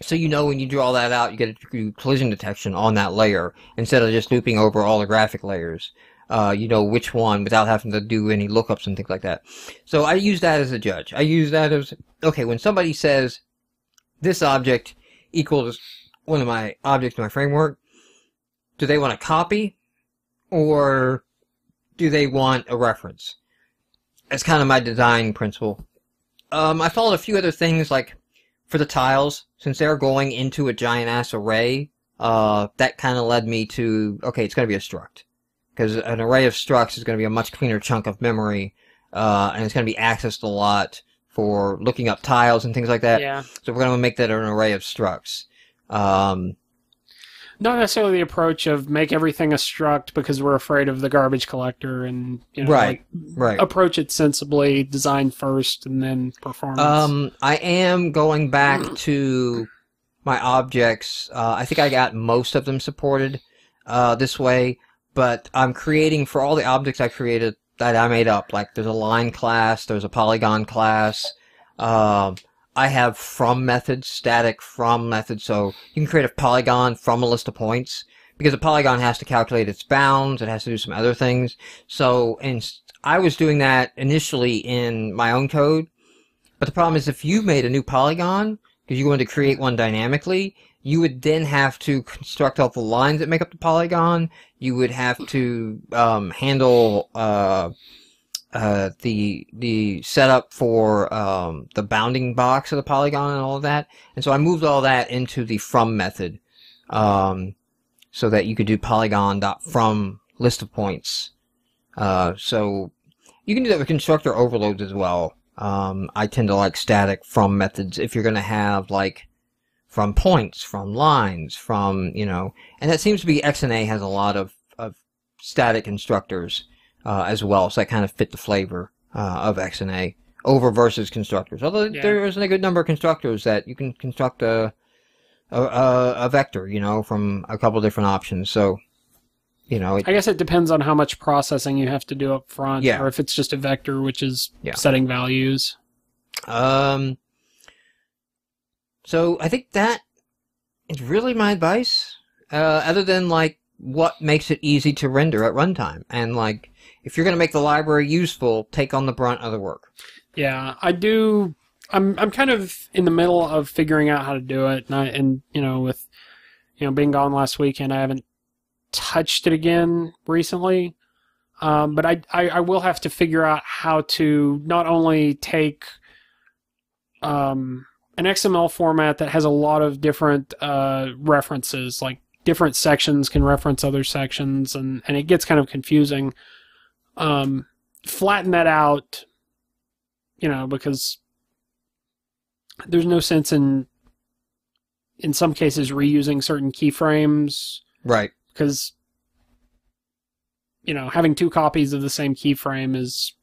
So you know when you draw that out, you get a collision detection on that layer instead of just looping over all the graphic layers. You know which one without having to do any lookups and things like that. So I use that as a judge. I use that as, okay, when somebody says this object equals one of my objects in my framework, do they want a copy or do they want a reference? That's kind of my design principle. I followed a few other things, like for the tiles, since they're going into a giant-ass array, that kind of led me to, okay, it's going to be a struct. Because an array of structs is going to be a much cleaner chunk of memory, and it's going to be accessed a lot for looking up tiles and things like that. Yeah. So we're going to make that an array of structs. Not necessarily the approach of make everything a struct because we're afraid of the garbage collector and, you know, right. approach it sensibly, design first, and then performance. I am going back to my objects. I think I got most of them supported this way, but I'm creating for all the objects I created that I made up. Like there's a line class, there's a polygon class. I have from methods, static from methods, so you can create a polygon from a list of points, because a polygon has to calculate its bounds, it has to do some other things. So, and I was doing that initially in my own code, but the problem is if you made a new polygon, because you wanted to create one dynamically, you would then have to construct all the lines that make up the polygon, you would have to handle the setup for the bounding box of the polygon and all of that. And so I moved all that into the from method, so that you could do polygon.from list of points. So you can do that with constructor overloads as well. I tend to like static from methods if you're going to have like from points, from lines, from, you know, and that seems to be XNA has a lot of static constructors as well, so that kind of fit the flavor of XNA over versus constructors. Although there isn't a good number of constructors that you can construct a vector, you know, from a couple different options. So, you know, I guess it depends on how much processing you have to do up front, or if it's just a vector, which is setting values. So I think that is really my advice, other than like what makes it easy to render at runtime, and like if you're going to make the library useful, take on the brunt of the work. Yeah, I do. I'm kind of in the middle of figuring out how to do it, and you know, with being gone last weekend, I haven't touched it again recently. But I will have to figure out how to not only take an XML format that has a lot of different references, like different sections can reference other sections, and it gets kind of confusing. Flatten that out, you know, because there's no sense in some cases reusing certain keyframes. Right. Because, you know, having two copies of the same keyframe is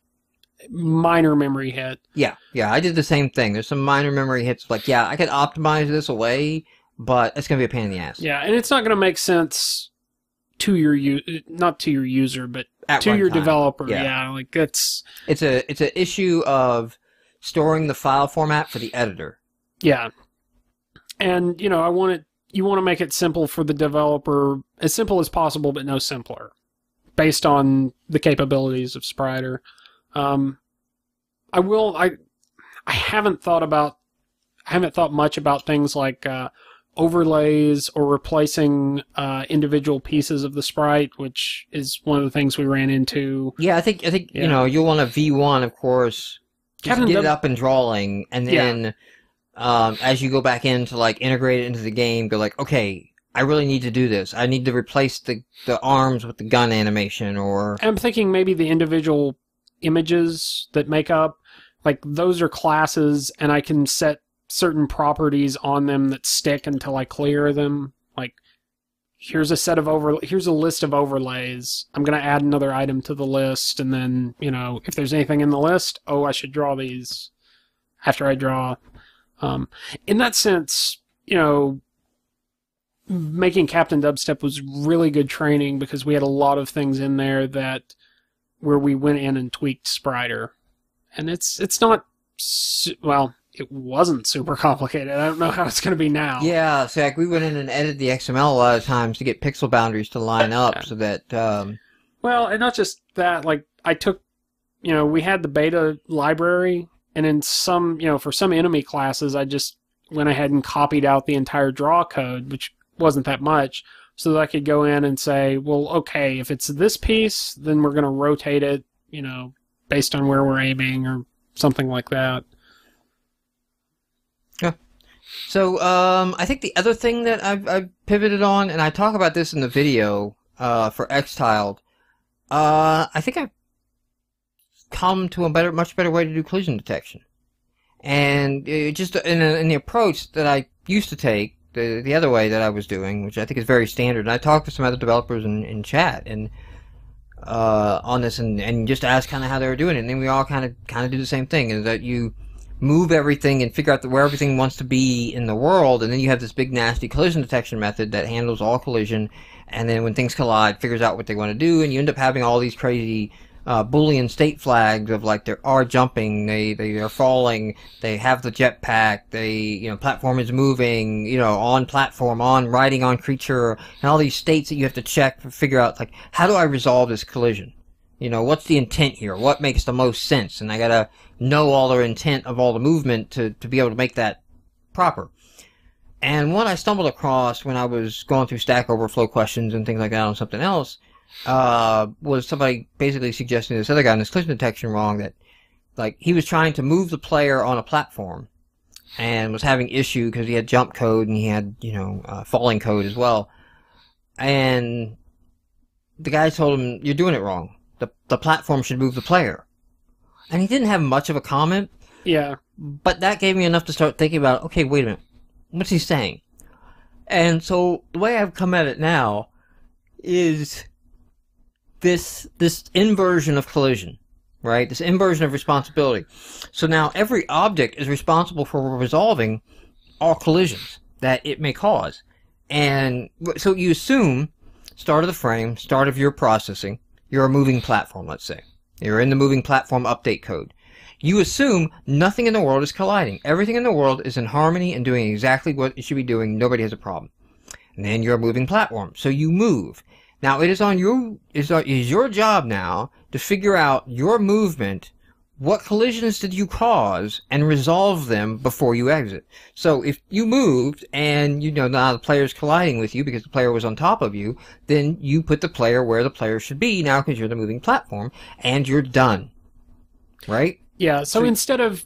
minor memory hit. Yeah, I did the same thing. There's some minor memory hits, like, I could optimize this away, but it's going to be a pain in the ass. Yeah, and it's not going to make sense to your not to your user, but at to your time. Developer. Yeah, like it's an issue of storing the file format for the editor. Yeah, and you know, you want to make it simple for the developer, as simple as possible, but no simpler, based on the capabilities of Spriter. I haven't thought much about things like overlays or replacing individual pieces of the sprite, which is one of the things we ran into. Yeah, I think you know, you'll want a V1, of course, just get it up and drawing, and then as you go back in to like integrate it into the game, go like, okay, I really need to do this. I need to replace the arms with the gun animation, or I'm thinking maybe the individual images that make up, like those are classes, and I can set certain properties on them that stick until I clear them. Like, here's a list of overlays. I'm going to add another item to the list, and then, if there's anything in the list, I should draw these after I draw. In that sense, making Captain Dubstep was really good training because we had a lot of things in there where we went in and tweaked Spriter. And it's not, well, it wasn't super complicated. I don't know how it's going to be now. Yeah, so like we went in and edited the XML a lot of times to get pixel boundaries to line up so that... Well, and not just that, like I took, we had the beta library, and in some, for some enemy classes, I just went ahead and copied out the entire draw code, which wasn't that much, so that I could go in and say, well, okay, if it's this piece, then we're going to rotate it, based on where we're aiming or something like that. Yeah. So, I think the other thing that I've pivoted on, and I talk about this in the video for Xtiled, I think I've come to a much better way to do collision detection. And just in the approach that I used to take, the other way that I was doing, which I think is very standard, and I talked to some other developers in chat and on this, and just asked kind of how they were doing it, and then we all kind of do the same thing, is that you move everything and figure out where everything wants to be in the world, and then you have this big nasty collision detection method that handles all collision, and then when things collide, figures out what they want to do, and you end up having all these crazy Boolean state flags of like they are jumping, they are falling, they have the jetpack, platform is moving, on platform, on riding on creature, and all these states that you have to check to figure out like, how do I resolve this collision? What's the intent here? What makes the most sense? And I gotta know all the intent of all the movement to be able to make that proper. And what I stumbled across when I was going through Stack Overflow questions and things like that on something else, was somebody basically suggesting to this other guy in this collision detection wrong that, like, he was trying to move the player on a platform and was having issue because he had jump code and he had, falling code as well. And the guy told him, you're doing it wrong. The platform should move the player. And he didn't have much of a comment. Yeah. But that gave me enough to start thinking about, okay, wait a minute. What's he saying? And so the way I've come at it now is this inversion of collision, right? This inversion of responsibility. So now every object is responsible for resolving all collisions that it may cause. And so you assume, start of the frame, start of your processing, you're a moving platform, let's say. You're in the moving platform update code. You assume nothing in the world is colliding. Everything in the world is in harmony and doing exactly what it should be doing. Nobody has a problem. And then you're a moving platform. So you move. Now it is on you, is your job now to figure out your movement, what collisions did you cause, and resolve them before you exit. So if you moved and now the player's colliding with you because the player was on top of you, then you put the player where the player should be now because you're the moving platform, and you're done. Right? Yeah, so instead of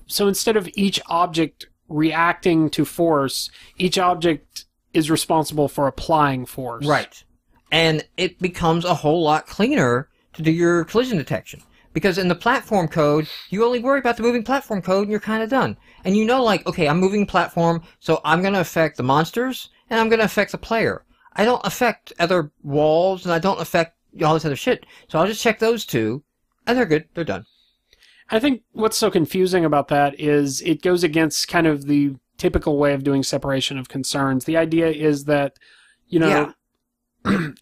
each object reacting to force, each object is responsible for applying force. Right. And it becomes a whole lot cleaner to do your collision detection. Because in the platform code, you only worry about the moving platform code and you're kind of done. And like, okay, I'm moving platform, so I'm going to affect the monsters and I'm going to affect the player. I don't affect other walls and I don't affect all this other shit. So I'll just check those two and they're good. They're done. I think what's so confusing about that is it goes against kind of the typical way of doing separation of concerns. The idea is that,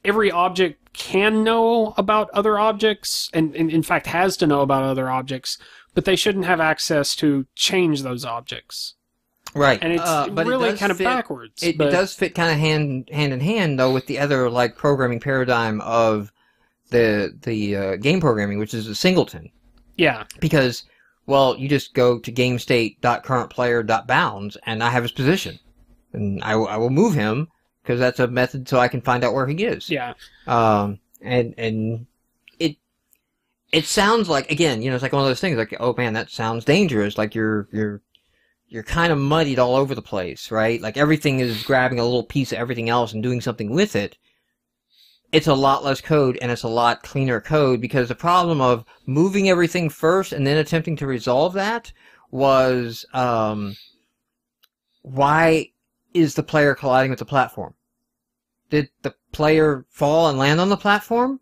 every object can know about other objects, and in fact has to know about other objects, but they shouldn't have access to change those objects. Right. And it's but really it kind of fit, backwards. It does fit kind of hand in hand, though, with the other like programming paradigm of the game programming, which is a singleton. Yeah. Because, well, you just go to GameState.CurrentPlayer.Bounds, and I have his position. And I will move him, because that's a method so I can find out where he is. Yeah. And it sounds like, again, it's like one of those things, like, oh man, that sounds dangerous, like you're you're kind of muddied all over the place, right? Like everything is grabbing a little piece of everything else and doing something with it. It's a lot less code and it's a lot cleaner code, because the problem of moving everything first and then attempting to resolve that was, why is the player colliding with the platform? Did the player fall and land on the platform?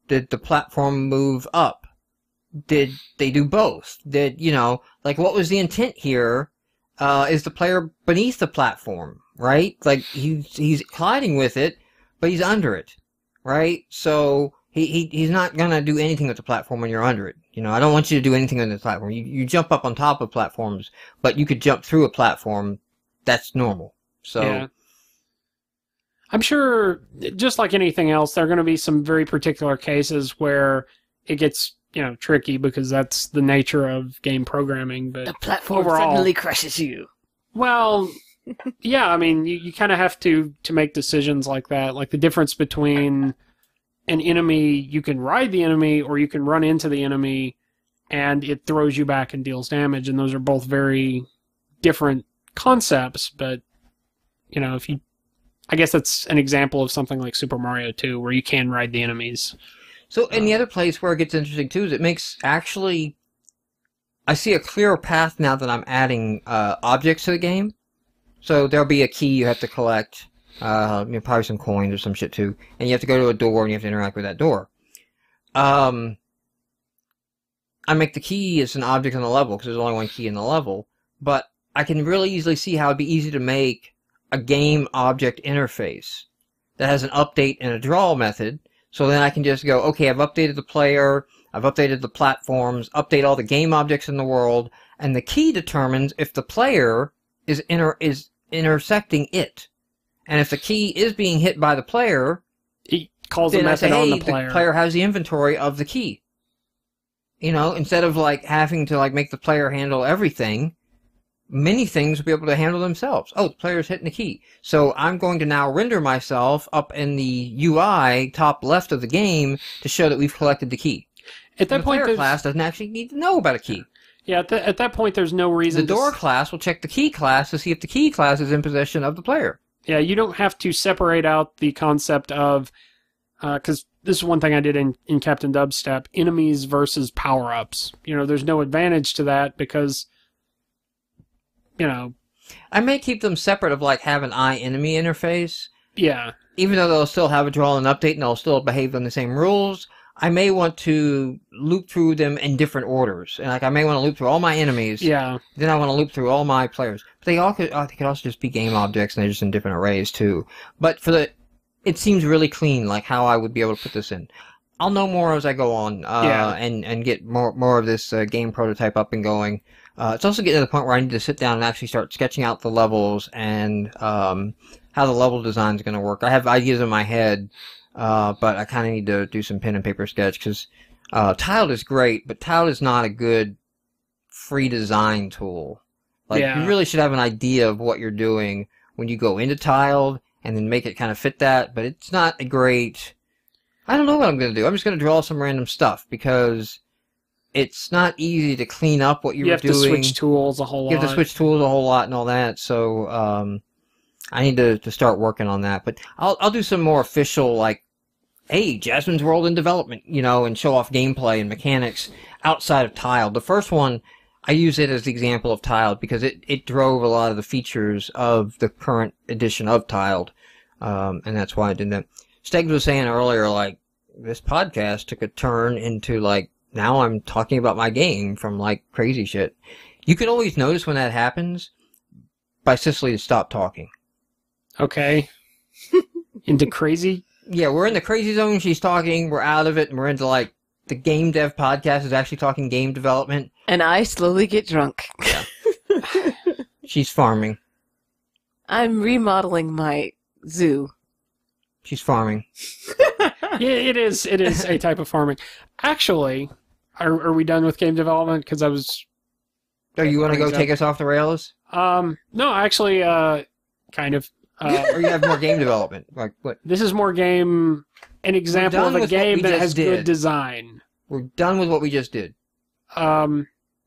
Did the platform move up? Did they do both? Did, like, what was the intent here? Is the player beneath the platform, right? Like, he's colliding with it, but he's under it, right? So, he's not gonna do anything with the platform when you're under it. I don't want you to do anything on the platform. You jump up on top of platforms, but you could jump through a platform. That's normal. So, yeah. I'm sure, just like anything else, there are going to be some very particular cases where it gets, tricky, because that's the nature of game programming. But the platform overall, suddenly crushes you. Well, yeah, I mean, you kind of have to make decisions like that. Like the difference between an enemy, you can ride the enemy or you can run into the enemy and it throws you back and deals damage. And those are both very different concepts. But, I guess that's an example of something like Super Mario 2 where you can ride the enemies. So, and the other place where it gets interesting too is it makes I see a clearer path now that I'm adding objects to the game. So there'll be a key you have to collect, probably some coins or some shit too, and you have to go to a door and you have to interact with that door. I make the key as an object on the level because there's only one key in the level, but I can really easily see how it'd be easy to make a game object interface that has an update and a draw method. So then I can just go, okay, I've updated the player, I've updated the platforms, update all the game objects in the world, and the key determines if the player is intersecting it. And if the key is being hit by the player, it calls the method on the player. The player has the inventory of the key. Instead of having to make the player handle everything, many things will be able to handle themselves. Oh, the player's hitting the key. So I'm going to now render myself up in the UI top left of the game to show that we've collected the key. At that point, the player class doesn't actually need to know about a key. Yeah, at that point, there's no reason. The door class will check the key class to see if the key class is in possession of the player. Yeah, you don't have to separate out the concept of, because this is one thing I did in Captain Dubstep, enemies versus power-ups. There's no advantage to that because, I may keep them separate of have an eye-enemy interface. Yeah. Even though they'll still have a draw and update and they'll still behave on the same rules, I may want to loop through them in different orders. And I may want to loop through all my enemies. Yeah. Then I want to loop through all my players. But they could also just be game objects and they're just in different arrays too. But it seems really clean, how I would be able to put this in. I'll know more as I go on, and get more of this game prototype up and going. It's also getting to the point where I need to sit down and actually start sketching out the levels and how the level design is going to work. I have ideas in my head, but I kind of need to do some pen and paper sketch because Tiled is great, but Tiled is not a good free design tool. You really should have an idea of what you're doing when you go into Tiled and then make it kind of fit that, but it's not a great... I don't know what I'm going to do. I'm just going to draw some random stuff because it's not easy to clean up what you were doing. You have to switch tools a whole lot. You have to switch tools a whole lot and all that. So I need to start working on that. But I'll do some more official, hey, Jasmine's World in development, and show off gameplay and mechanics outside of Tiled. The first one, I use it as the example of Tiled because it drove a lot of the features of the current edition of Tiled. And that's why I did that. Stegs was saying earlier, this podcast took a turn into, now I'm talking about my game from, crazy shit. You can always notice when that happens by Cicely to stop talking. Okay. Into crazy? Yeah, we're in the crazy zone, she's talking, we're out of it, and we're into, the Game Dev podcast is actually talking game development. And I slowly get drunk. Yeah. She's farming. I'm remodeling my zoo. She's farming. Yeah, it is a type of farming. Actually, are we done with game development? Because I was... Oh, you want to go take us off the rails? No, actually, kind of. Or you have more game development? What? This is more game... An example of a game that has good design. We're done with what we just did.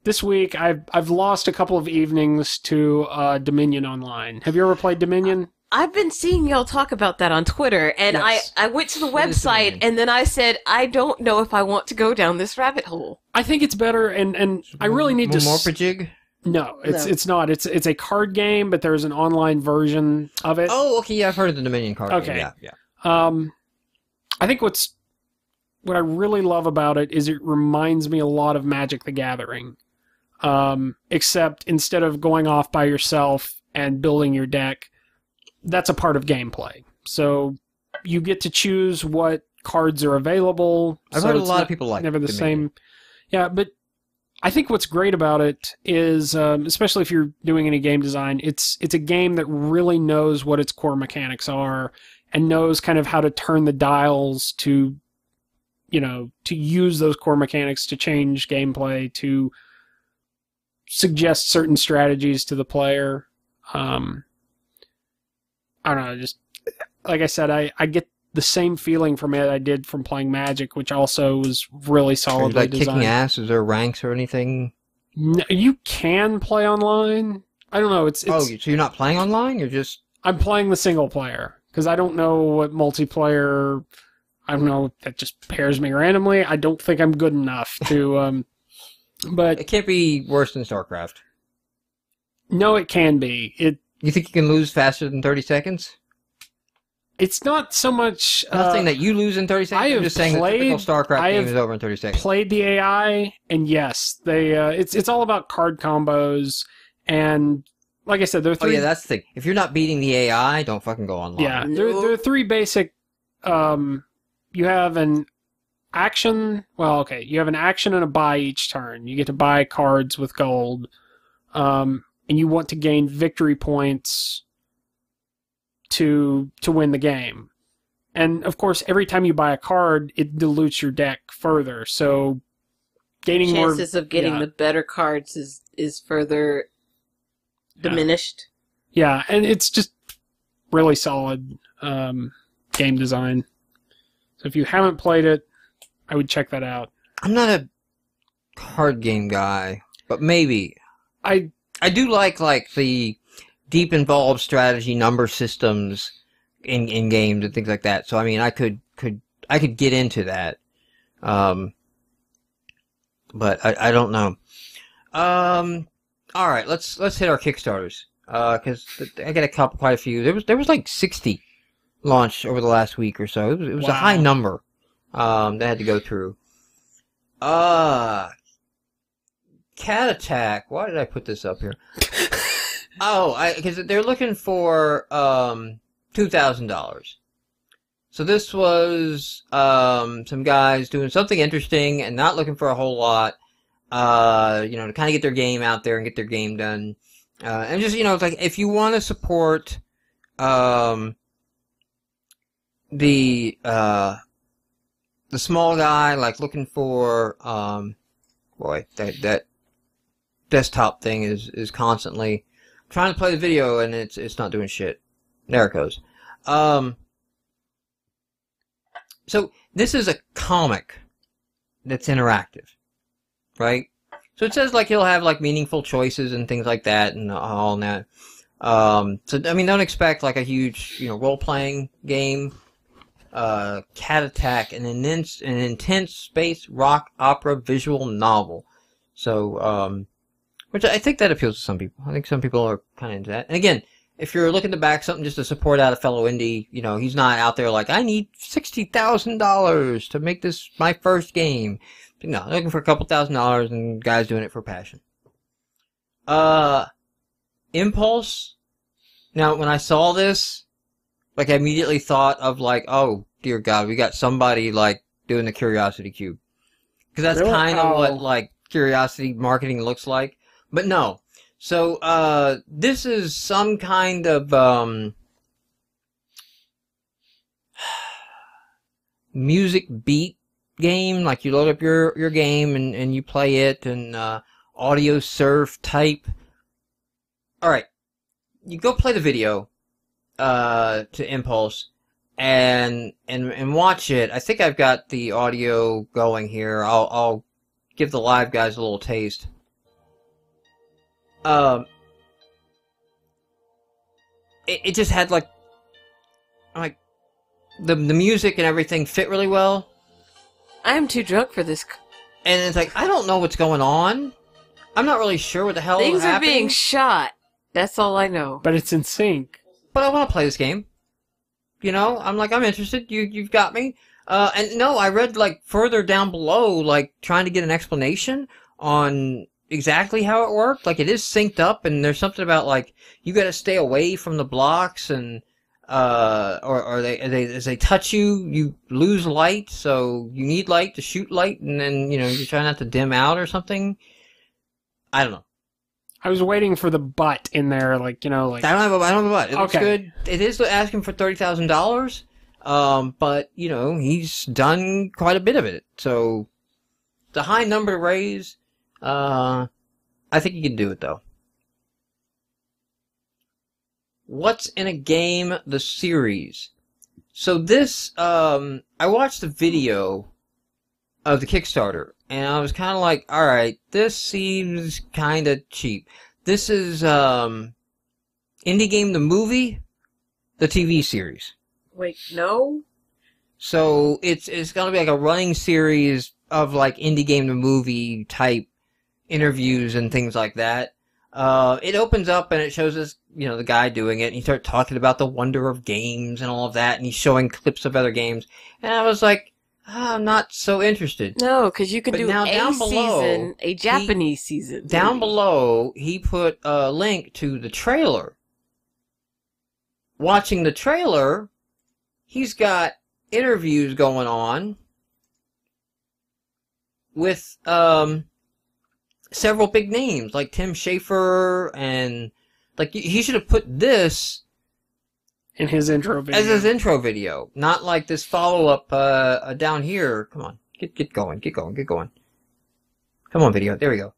this week I've lost a couple of evenings to Dominion Online. Have you ever played Dominion? I've been seeing y'all talk about that on Twitter, and Yes. I went to the website, and then I said, I don't know if I want to go down this rabbit hole. I think it's better, and I really need to... Morphajig? No, it's not. It's a card game, but there's an online version of it. Oh, okay, yeah, I've heard of the Dominion card Okay. game. Yeah. I think what I really love about it is it reminds me a lot of Magic the Gathering. Except instead of going off by yourself and building your deck, that's a part of gameplay. So you get to choose what cards are available. I've heard a lot of people like never the Dominion. same. Yeah, but I think what's great about it is, especially if you're doing any game design, it's a game that really knows what its core mechanics are and knows kind of how to turn the dials to, to use those core mechanics to change gameplay, to suggest certain strategies to the player. I don't know, just like I said, I get the same feeling from it I did from playing Magic, which also was really solidly Like designed. kicking ass? Is there ranks or anything? No, you can play online. I don't know. It's Oh, so you're not playing online? You're just... I'm playing the single player because I don't know what multiplayer. I don't know. That just pairs me randomly. I don't think I'm good enough to. But It can't be worse than StarCraft. no, it can be. You think you can lose faster than 30 seconds? It's not so much. Nothing that you lose in 30 seconds? I have I'm just saying the typical StarCraft I game have is over in 30 seconds. played the AI, and yes, they. It's all about card combos, and like I said, there are Oh, three. yeah, that's the thing. If you're not beating the AI, don't fucking go online. Yeah, No. there are three basic. You have an action. Well, okay, you have an action and a buy each turn. You get to buy cards with gold, and you want to gain victory points to win the game. And of course, every time you buy a card, it dilutes your deck further. So, gaining Chances of getting yeah. the better cards is further diminished. Yeah, and it's just really solid game design. So if you haven't played it, I would check that out. I'm not a card game guy, but maybe. I do like the deep involved strategy number systems in games and things like that. So I mean, I could get into that. But I don't know. All right, let's hit our Kickstarters. Cause I got quite a few. There was like 60 launched over the last week or so. It was a high number, that had to go through. Cat Attack. Why did I put this up here? Because they're looking for $2,000. So this was some guys doing something interesting and not looking for a whole lot. To kind of get their game out there and get their game done. And just it's like if you want to support the small guy, like looking for that desktop thing is constantly trying to play the video and it's not doing shit. There it goes. So this is a comic that's interactive, right? So it says like he'll have like meaningful choices and things like that and all that. So I mean, don't expect like a huge role playing game. Cat Attack, an intense space rock opera visual novel. So, which I think that appeals to some people. I think some people are kind of into that. And again, if you're looking to back something just to support out a fellow indie, he's not out there like, I need $60,000 to make this my first game. No, looking for a couple $1,000 and guys doing it for passion. Impulse. Now, when I saw this, like, I immediately thought of, like, oh, dear God, we got somebody, like, doing the Curiosity Cube. Because that's Really? kind of what, like, Curiosity marketing looks like. But no. So, this is some kind of, music beat game. Like, you load up your game and you play it and, audio surf type. Alright. You go play the video. To Impulse and watch it. I think I've got the audio going here. I'll give the live guys a little taste. um, it just had like the music and everything fit really well. I am too drunk for this. And it's like, I don't know what's going on. I'm not really sure what the hell is Things are happening. being shot. That's all I know. But it's in sync. But I want to play this game. You know, I'm interested. You've got me. And no, I read like further down below, like trying to get an explanation on exactly how it worked. Like it is synced up, and there's something about like you got to stay away from the blocks, and or as they touch you, you lose light. So you need light to shoot light, and then you try not to dim out or something. I don't know. I was waiting for the butt in there, like. I don't have a butt. It looks good. It is asking for $30,000. But he's done quite a bit of it. So the high number to raise. I think he can do it though. What's in a Game, the series? So this, I watched the video of the Kickstarter, and I was kind of like, alright, this seems kind of cheap. This is, Indie Game the movie, the TV series. Wait, no? So it's gonna be like a running series of like Indie Game the movie type interviews and things like that. It opens up and it shows us, the guy doing it, and he starts talking about the wonder of games and all of that, and he's showing clips of other games. And I was like, I'm not so interested. No, because you could do now, down below, season, a Japanese season. Down below, he put a link to the trailer. Watching the trailer, he's got interviews going on with several big names, like Tim Schafer, and like he should have put this in his intro video. As his intro video, not like this follow-up down here. Come on, get going. Come on, video. There we go.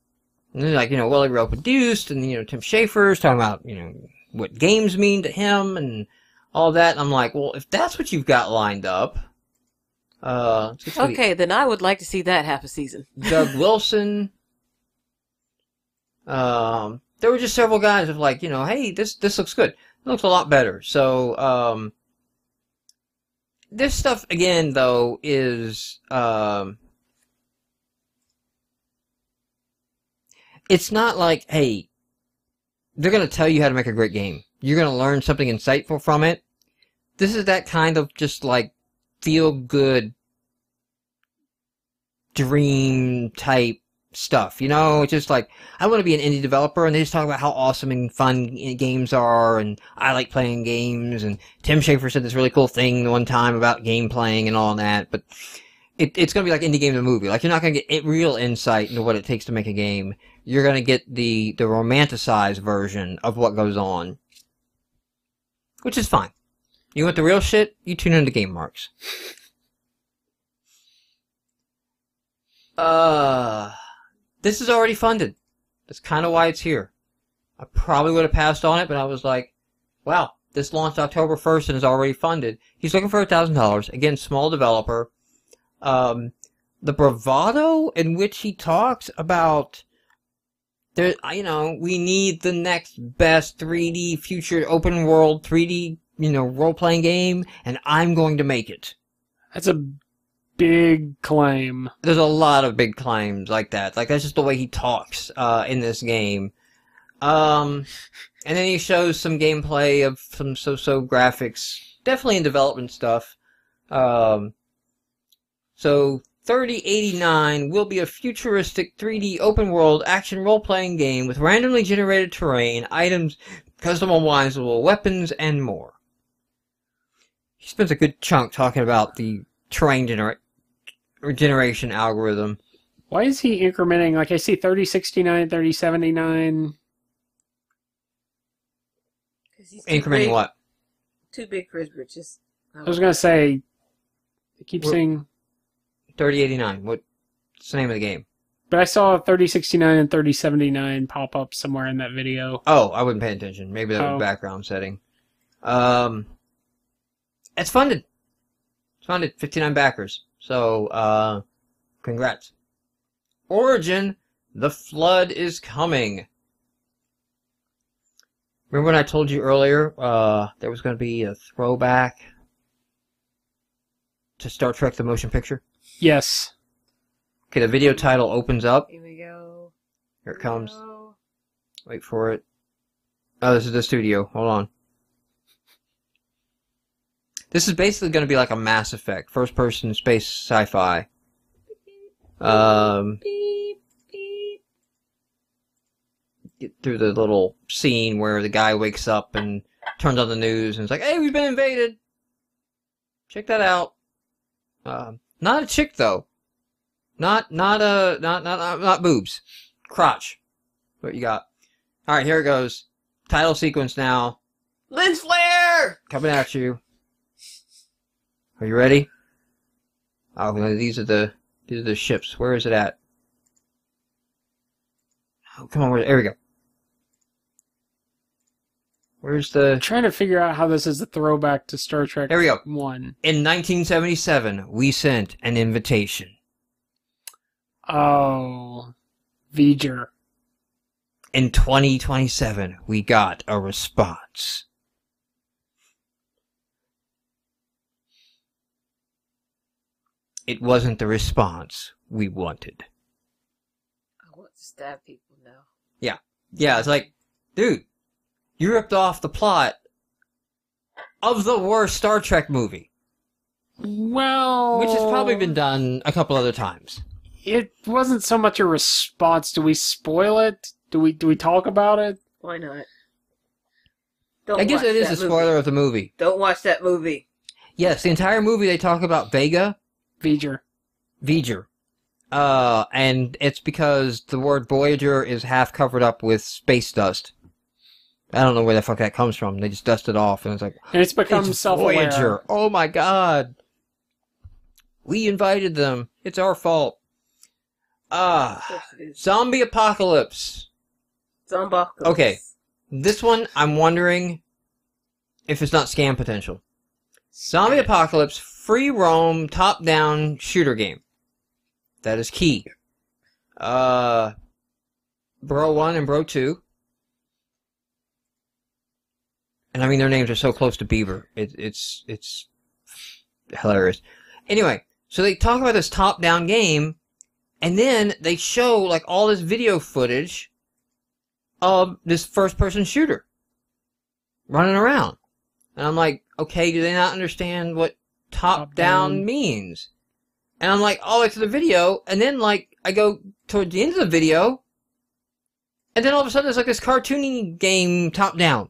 And then, like, well real produced, and Tim Schafer's talking about what games mean to him and all that. And I'm like, well, if that's what you've got lined up, okay, then I would like to see that half a season. Doug Wilson. There were just several guys of like, hey, this looks good. It looks a lot better. So, this stuff again though is, it's not like, hey, they're gonna tell you how to make a great game. You're gonna learn something insightful from it. This is that kind of just like feel good dream type stuff, it's just like, I want to be an indie developer, and they just talk about how awesome and fun games are, and I like playing games, and Tim Schafer said this really cool thing one time about game playing and all that, but it's going to be like Indie Game the movie. Like, you're not going to get real insight into what it takes to make a game. You're going to get the romanticized version of what goes on, which is fine. You want the real shit? You tune into GameMarx. This is already funded. That's kind of why it's here. I probably would have passed on it, but I was like, wow, this launched October 1st and is already funded. He's looking for $1,000. Again, small developer. The bravado in which he talks about, we need the next best 3D future open world 3D, role-playing game, and I'm going to make it. That's a big claim. There's a lot of big claims like that. Like, that's just the way he talks in this game. And then he shows some gameplay of some so-so graphics. Definitely in development stuff. So 3089 will be a futuristic 3D open-world action role-playing game with randomly generated terrain, items, customizable weapons, and more. He spends a good chunk talking about the terrain generation algorithm. Why is he incrementing? Like, I see 3069, 3079. Incrementing what? Too big for his britches. I was gonna say, I keep saying 3089. What's the name of the game? But I saw 3069 and 3079 pop up somewhere in that video. Oh, I wouldn't pay attention. Maybe that was background setting. It's funded. It's funded. 59 backers. So, congrats. Origin, the flood is coming. Remember when I told you earlier there was going to be a throwback to Star Trek the Motion Picture? Yes. Okay, the video title opens up. Here we go. Here it comes. Wait for it. Oh, this is the studio. Hold on. This is basically going to be like a Mass Effect, first-person space sci-fi. Get through the little scene where the guy wakes up and turns on the news and it's like, "Hey, we've been invaded. Check that out." Not a chick though. Not boobs. Crotch. What you got? All right, here it goes. Title sequence now. Lens flare Coming at you. Are you ready? Oh, no, these are the ships. Where is it at? Oh, come on. There we go. Where's the... I'm trying to figure out how this is a throwback to Star Trek There we go. 1. In 1977, we sent an invitation. Oh. V'ger. In 2027, we got a response. It wasn't the response we wanted. I want to stab people now. Yeah, it's like, dude, you ripped off the plot of the worst Star Trek movie. Well... Which has probably been done a couple other times. It wasn't so much a response. Do we spoil it? Do we talk about it? Why not? Don't I guess watch it is that a spoiler movie. of the movie. Don't watch that movie. Yes, the entire movie they talk about Vega. V'ger. And it's because the word Voyager is half covered up with space dust. I don't know where the fuck that comes from. They just dust it off, and it's like... And it's become It's self-aware. Voyager. Oh my god. We invited them. It's our fault. Of course it is. Zombie apocalypse. Zombocalypse. Okay. This one, I'm wondering if it's not scam potential. Zombie apocalypse, free roam, top-down shooter game. That is key. Bro 1 and Bro 2. And I mean, their names are so close to Bieber. It's hilarious. Anyway, so they talk about this top-down game, and then they show like all this video footage of this first-person shooter running around. And I'm like, okay, do they not understand what top-down means? And I'm like, all the way to the video, and then like I go toward the end of the video, and then all of a sudden there's like this cartoony game top-down.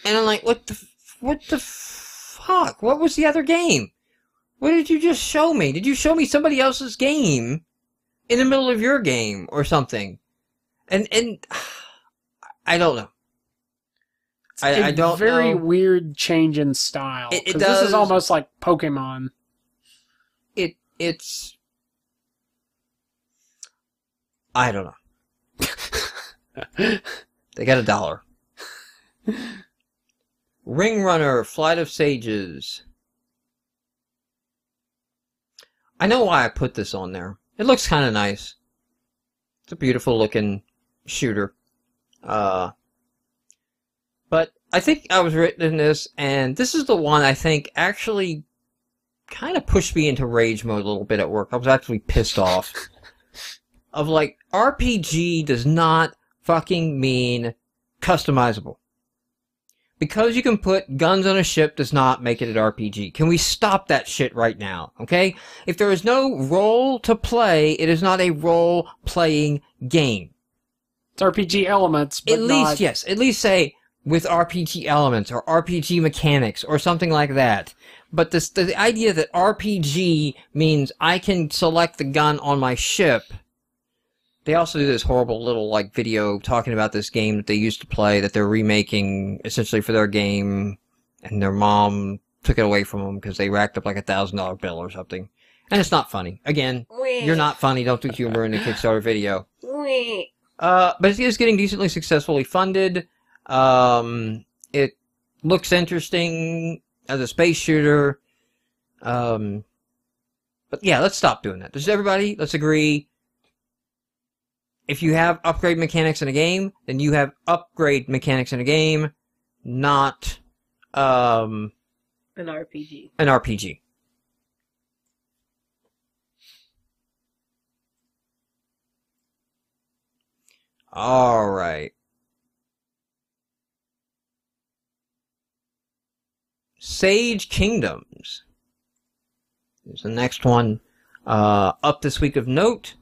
And I'm like, what the fuck? What was the other game? What did you just show me? Did you show me somebody else's game in the middle of your game or something? And I don't know. I don't know. Very weird change in style. It 'Cause does. This is almost like Pokemon. It's... I don't know. They got $1. Ring Runner, Flight of Sages. I know why I put this on there. It looks kind of nice. It's a beautiful looking shooter. But I think I was written this, and this is the one I think actually kind of pushed me into rage mode a little bit at work. I was actually pissed off. Of like, RPG does not fucking mean customizable. Because you can put guns on a ship does not make it an RPG. Can we stop that shit right now, okay? If there is no role to play, it is not a role-playing game. It's RPG elements, but At least, yes. At least say, with RPG elements, or RPG mechanics, or something like that. But the idea that RPG means I can select the gun on my ship... They also do this horrible little, like, video talking about this game that they used to play that they're remaking, essentially, for their game, and their mom took it away from them because they racked up, like, $1,000 bill or something. And it's not funny. Again, you're not funny, don't do humor in a Kickstarter video. But it is getting decently successfully funded. It looks interesting as a space shooter. But yeah, let's stop doing that. Does everybody, let's agree... if you have upgrade mechanics in a game, then you have upgrade mechanics in a game, not an RPG. An RPG. All right. Sage Kingdoms is the next one up this week of note.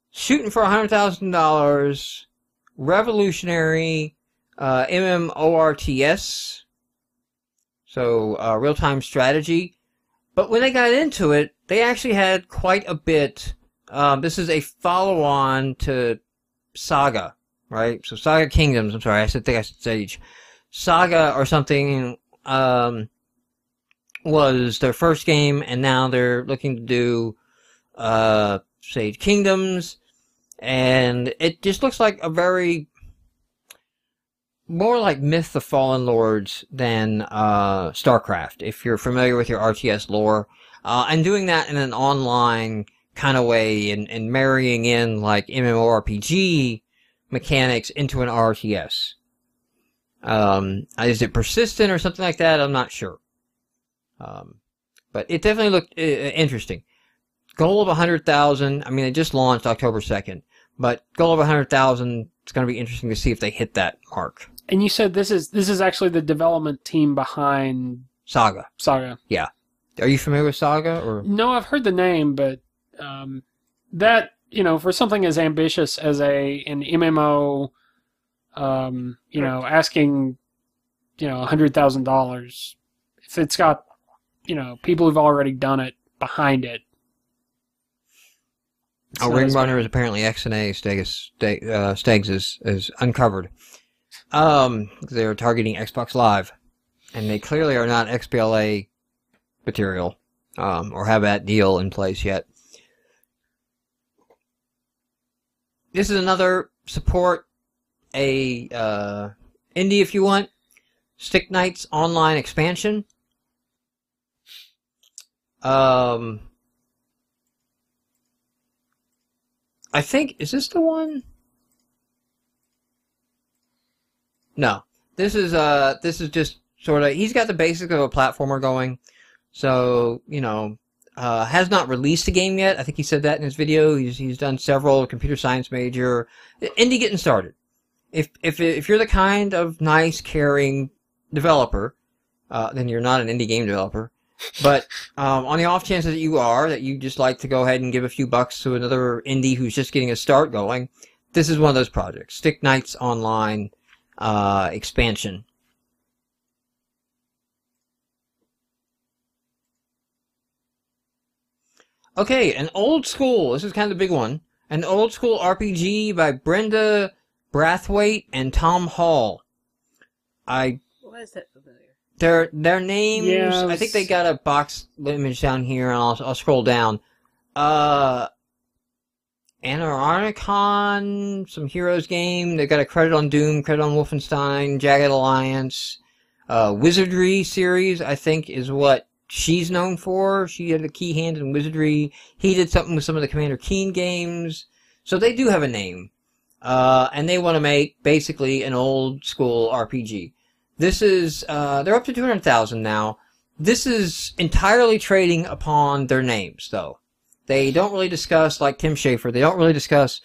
Shooting for $100,000. Revolutionary MMORTS. So real-time strategy. But when they got into it, they actually had quite a bit. This is a follow-on to Saga, right? So Saga Kingdoms. I'm sorry, I think I said Sage. Saga or something was their first game, and now they're looking to do Sage Kingdoms, and it just looks like a very more like Myth the Fallen Lords than StarCraft, if you're familiar with your RTS lore, and doing that in an online kind of way, and marrying in like MMORPG mechanics into an RTS. Is it persistent or something like that? I'm not sure. But it definitely looked interesting. Goal of 100,000. I mean, it just launched October 2nd, but goal of 100,000. It's going to be interesting to see if they hit that mark. And you said this is actually the development team behind Saga. Saga. Yeah. Are you familiar with Saga? Or no, I've heard the name, but that, for something as ambitious as an MMO, asking, $100,000, if it's got, people who've already done it behind it. Ring Runner is apparently XNA. Stegs is uncovered. They're targeting Xbox Live, and they clearly are not XBLA material, or have that deal in place yet. This is another support a indie if you want. Stick Knights online expansion. I think, is this the one? No. This is just sort of, he's got the basics of a platformer going. So, has not released a game yet. I think he said that in his video. He's done several, computer science major. Indie getting started. If you're the kind of nice, caring developer, then you're not an indie game developer. But on the off chance that you just like to go ahead and give a few bucks to another indie who's just getting a start going, this is one of those projects. Stick Knights Online expansion. Okay, an old school. This is kind of the big one. An old school RPG by Brenda Brathwaite and Tom Hall. Why is that familiar? Their names, yeah, I think they got a box image down here, and I'll scroll down. Anarchon, some Heroes game. They got a credit on Doom, credit on Wolfenstein, Jagged Alliance. Wizardry series, I think, is what she's known for. She had a key hand in Wizardry. He did something with some of the Commander Keen games. So they do have a name. And they want to make, basically, an old school RPG. This is, they're up to 200,000 now. This is entirely trading upon their names, though. They don't really discuss, like Tim Schafer, they don't really discuss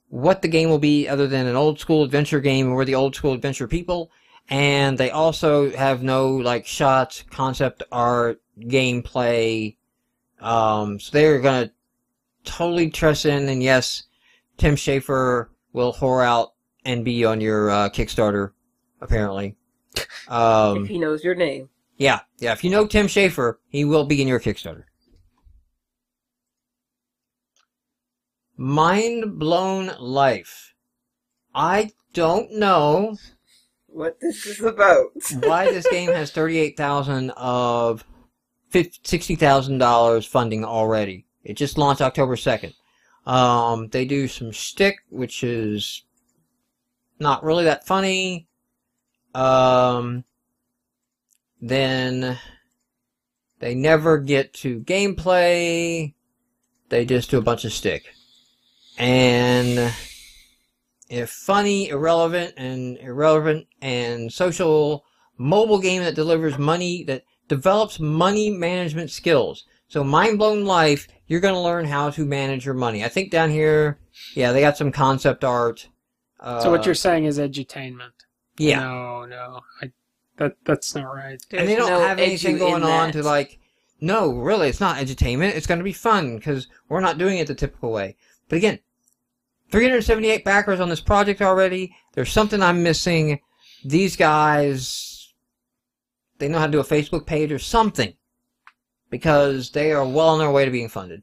what the game will be other than an old school adventure game, and we're the old school adventure people. And they also have no, like, shots, concept art, gameplay. So they're gonna totally trust in, and yes, Tim Schafer will whore out and be on your Kickstarter, apparently. If he knows your name. Yeah, if you know Tim Schafer, he will be in your Kickstarter. Mind Blown Life. I don't know what this is about. why this game has 38,000 of $60,000 funding already. It just launched October 2nd. They do some shtick, which is not really that funny. Then they never get to gameplay. They just do a bunch of shtick. And a funny, irrelevant, and social mobile game that delivers money, that develops money management skills. So Mind Blown Life, you're going to learn how to manage your money. I think down here, yeah, they got some concept art. So what you're saying is edutainment. Yeah. No. That's not right. And they don't have anything going on to like, no, really, it's not edutainment. It's going to be fun because we're not doing it the typical way. But again, 378 backers on this project already. There's something I'm missing. These guys, they know how to do a Facebook page or something because they are well on their way to being funded.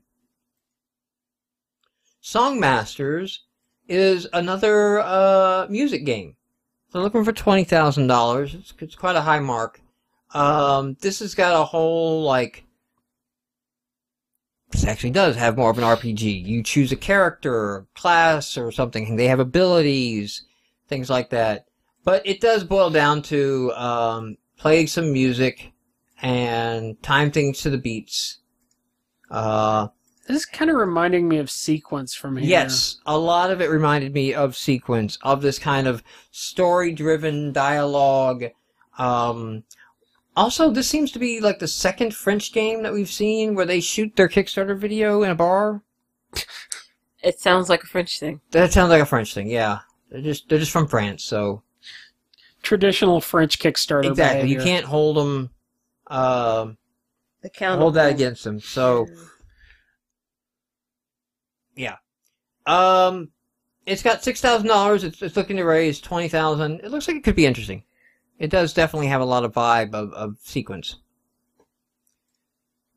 Songmasters is another music game. They're looking for $20,000. It's quite a high mark. This has got a whole, like, this actually does have more of an RPG. You choose a character, class, or something. They have abilities, things like that. But it does boil down to playing some music and time things to the beats. This is kind of reminding me of Sequence from here. Yes, a lot of it reminded me of Sequence, of this kind of story-driven dialogue. Also, this seems to be like the second French game that we've seen where they shoot their Kickstarter video in a bar. It sounds like a French thing. That sounds like a French thing, yeah. They're just from France, so traditional French Kickstarter. Exactly, behavior. you can't hold them. Hold that against them. So, yeah. It's got $6,000. It's looking to raise $20,000. It looks like it could be interesting. It does definitely have a lot of vibe of Sequence.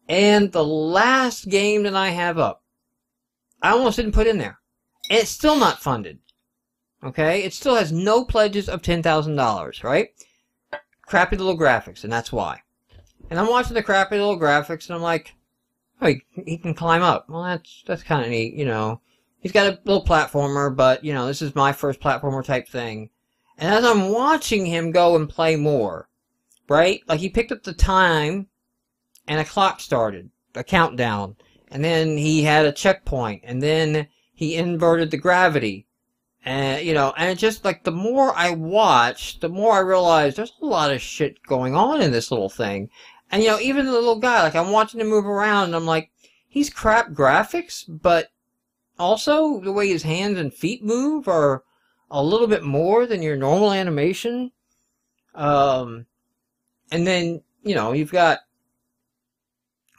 And the last game that I have up, I almost didn't put in there. And it's still not funded. Okay? It still has no pledges of $10,000, right? Crappy little graphics, and that's why. And I'm watching the crappy little graphics, and I'm like, oh, he can climb up. Well, that's kind of neat, you know. He's got a little platformer, but, you know, this is my first platformer type thing. And as I'm watching him go and play more, right? Like, he picked up the time, and a clock started, a countdown. And then he had a checkpoint, and then he inverted the gravity. And, you know, and it just, like, the more I watched, the more I realized there's a lot of shit going on in this little thing. And, you know, even the little guy, like, I'm watching him move around, and I'm like, he's crap graphics, but also the way his hands and feet move are a little bit more than your normal animation. And then, you know, you've got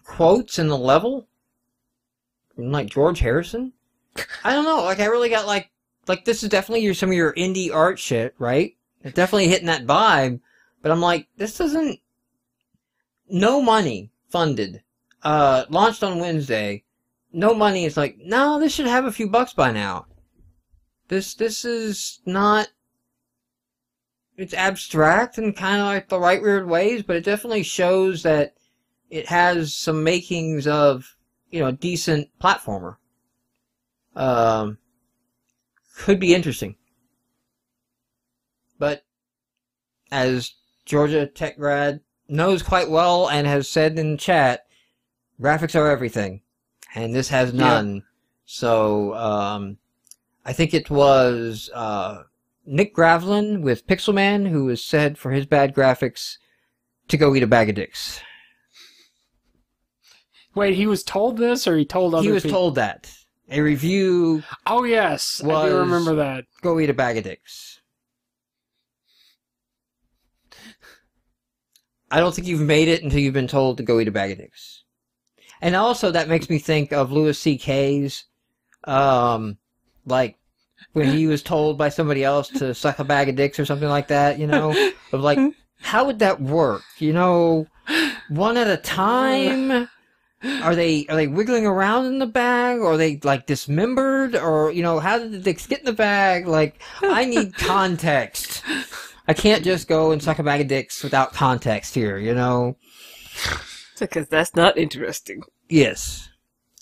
quotes in the level from, like, George Harrison. I don't know, like, I really got, like, this is definitely some of your indie art shit, right? It's definitely hitting that vibe, but I'm like, this doesn't... No money funded. Launched on Wednesday. No money. It's like, no, this should have a few bucks by now. This is not... It's abstract in kind of like the right weird ways, but it definitely shows that it has some makings of, you know, a decent platformer. Could be interesting. But, as Georgia Tech grad knows quite well and has said in chat, graphics are everything. And this has none. Yeah. So, I think it was Nick Gravlin with Pixelman who was said for his bad graphics to go eat a bag of dicks. Wait, he was told this or he told other people? He was told that. A review. Oh, yes. I do remember that. Go eat a bag of dicks. I don't think you've made it until you've been told to go eat a bag of dicks. And also, that makes me think of Louis C.K.'s, like, when he was told by somebody else to suck a bag of dicks or something like that, you know? Of like, how would that work? You know, one at a time? Are they wiggling around in the bag? Or are they, like, dismembered? Or, you know, how did the dicks get in the bag? Like, I need context. I can't just go and suck a bag of dicks without context here, you know? Because that's not interesting. Yes.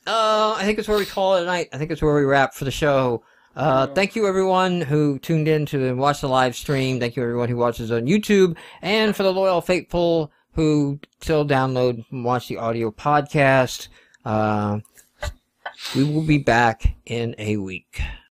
I think that's where we call it a night. I think that's where we wrap for the show. Thank you everyone who tuned in to watch the live stream. Thank you everyone who watches on YouTube. And for the loyal faithful who still download and watch the audio podcast. We will be back in a week.